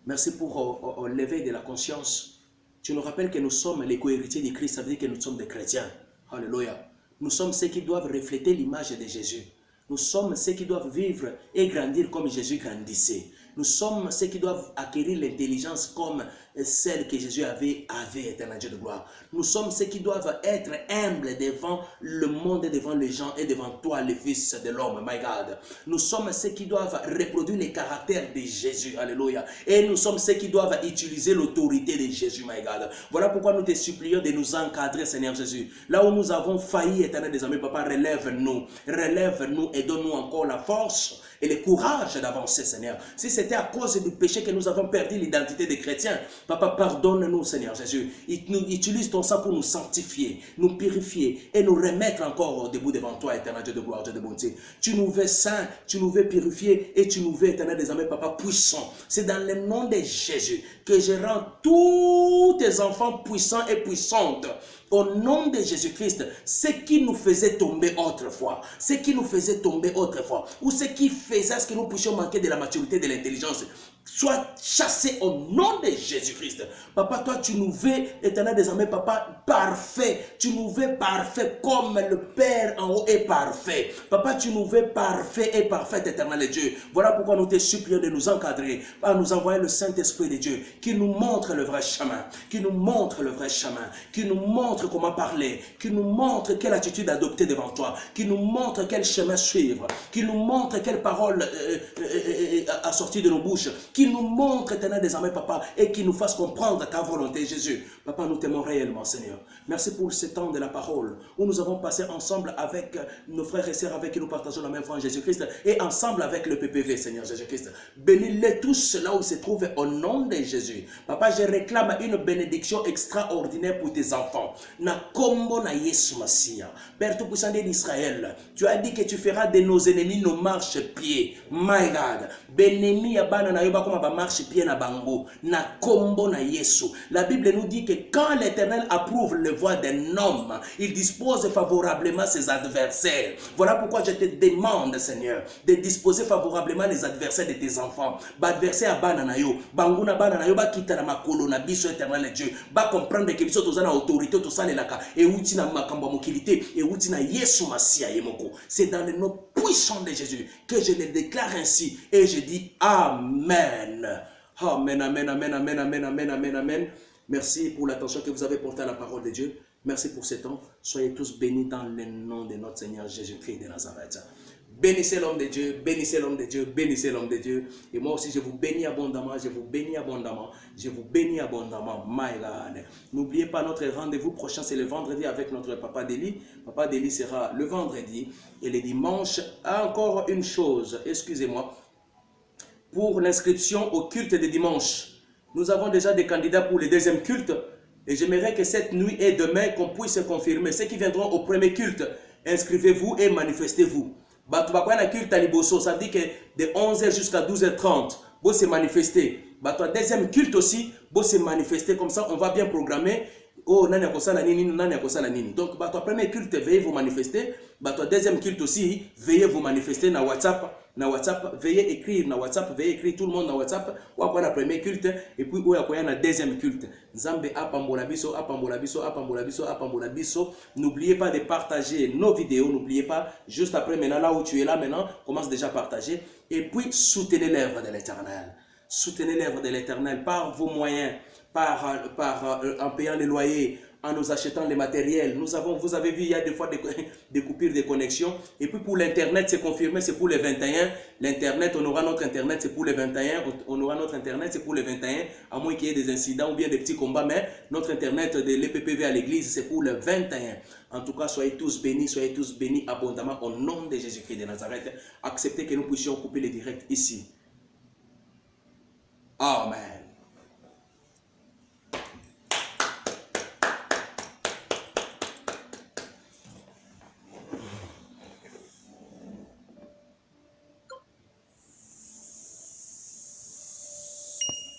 Merci pour l'éveil de la conscience. Tu nous rappelles que nous sommes les co-héritiers de Christ. Ça veut dire que nous sommes des chrétiens. Alléluia. Nous sommes ceux qui doivent refléter l'image de Jésus. Nous sommes ceux qui doivent vivre et grandir comme Jésus grandissait. Nous sommes ceux qui doivent acquérir l'intelligence comme celle que Jésus avait, éternel Dieu de gloire. Nous sommes ceux qui doivent être humbles devant le monde, devant les gens et devant toi, le Fils de l'homme, my God. Nous sommes ceux qui doivent reproduire les caractères de Jésus, alléluia. Et nous sommes ceux qui doivent utiliser l'autorité de Jésus, my God. Voilà pourquoi nous te supplions de nous encadrer, Seigneur Jésus. Là où nous avons failli, éternel des amis, Papa, relève-nous et donne-nous encore la force et le courage d'avancer, Seigneur. Si c'était à cause du péché que nous avons perdu l'identité des chrétiens, Papa, pardonne-nous, Seigneur Jésus. Utilise ton sang pour nous sanctifier, nous purifier et nous remettre encore au debout devant toi, éternel Dieu de gloire, Dieu de bonté. Tu nous veux saints, tu nous veux purifier et tu nous veux, éternel des amis, Papa, puissant. C'est dans le nom de Jésus que je rends tous tes enfants puissants et puissantes. Au nom de Jésus-Christ, ce qui nous faisait tomber autrefois, ou ce qui faisait ce que nous puissions manquer de la maturité, de l'intelligence, soit chassé au nom de Jésus-Christ. Papa, toi, tu nous veux, éternel des armées, Papa, parfait. Tu nous veux parfait comme le Père en haut est parfait. Papa, tu nous veux parfait et parfait, éternel Dieu. Voilà pourquoi nous te supplions de nous encadrer, à nous envoyer le Saint-Esprit de Dieu, qui nous montre le vrai chemin, qui nous montre comment parler, qui nous montre quelle attitude adopter devant toi, qui nous montre quel chemin suivre, qui nous montre quelle parole à sortir de nos bouches, qui nous montre, éternel des armées, Papa, et qui nous fasse comprendre ta volonté, Jésus. Papa, nous t'aimons réellement, Seigneur. Merci pour ce temps de la parole, où nous avons passé ensemble avec nos frères et sœurs avec qui nous partageons la même foi en Jésus-Christ, et ensemble avec le PPV, Seigneur Jésus-Christ. Bénis-les tous là où ils se trouvent au nom de Jésus. Papa, je réclame une bénédiction extraordinaire pour tes enfants. Na kombo na Yesu Masia. Père Tout-Puissant d'Israël, tu as dit que tu feras de nos ennemis nos marche-pieds. My God. Benemi abana na yoba comme ba marche-pieds na bango. Na kombo na Yesu. La Bible nous dit que quand l'Éternel approuve les voies d'un homme, il dispose favorablement ses adversaires. Voilà pourquoi je te demande, Seigneur, de disposer favorablement les adversaires de tes enfants. Ba adversaire abana na yo, bango na bana na yo ba kita na makolo na biso éternel Dieu. Ba comprendre que biso tozana autorité tosalelaka et outi na makambo mokilité et outi na Yesu Masia yemoko. C'est dans le nom puissant de Jésus que je le déclare ainsi et je dis Amen. Amen, amen, amen, amen, amen, amen, amen, amen. Merci pour l'attention que vous avez portée à la parole de Dieu. Merci pour ce temps. Soyez tous bénis dans le nom de notre Seigneur Jésus-Christ de Nazareth. Bénissez l'homme de Dieu, bénissez l'homme de Dieu, bénissez l'homme de Dieu. Et moi aussi, je vous bénis abondamment, je vous bénis abondamment, je vous bénis abondamment. My God. N'oubliez pas notre rendez-vous prochain, c'est le vendredi avec notre Papa Deli. Papa Deli sera le vendredi et le dimanche. Encore une chose, excusez-moi, pour l'inscription au culte de dimanche. Nous avons déjà des candidats pour le deuxième culte. Et j'aimerais que cette nuit et demain, qu'on puisse confirmer. Ceux qui viendront au premier culte, inscrivez-vous et manifestez-vous. Un culte à Liboso, ça veut dire que de 11h jusqu'à 12h30, vous se manifester. Deuxième culte aussi, vous se manifester. Comme ça, on va bien programmer. Oh, nani akosala nini, nani akosala nini. Donc, premier culte, veuillez vous manifester. Deuxième culte aussi, veuillez vous manifester na WhatsApp. Na WhatsApp, veuillez écrire na WhatsApp, veuillez écrire tout le monde na WhatsApp. Ou après la premier culte, et puis ou après la deuxième culte. Nzambe apambola biso, apambola biso, apambola biso, apambola biso. N'oubliez pas de partager nos vidéos, n'oubliez pas, juste après maintenant, là où tu es là maintenant, commence déjà à partager. Et puis, soutenez l'œuvre de l'Éternel. Soutenez l'œuvre de l'Éternel par vos moyens, en payant les loyers, en nous achetant les matériels. Vous avez vu, il y a des fois des coupures de connexion. Et puis pour l'Internet, c'est confirmé, c'est pour les 21. L'Internet, on aura notre Internet, c'est pour les 21. On aura notre Internet, c'est pour les 21. À moins qu'il y ait des incidents ou bien des petits combats. Mais notre Internet de l'EPPV à l'église, c'est pour le 21. En tout cas, soyez tous bénis abondamment au nom de Jésus-Christ de Nazareth. Acceptez que nous puissions couper les directs ici. Amen.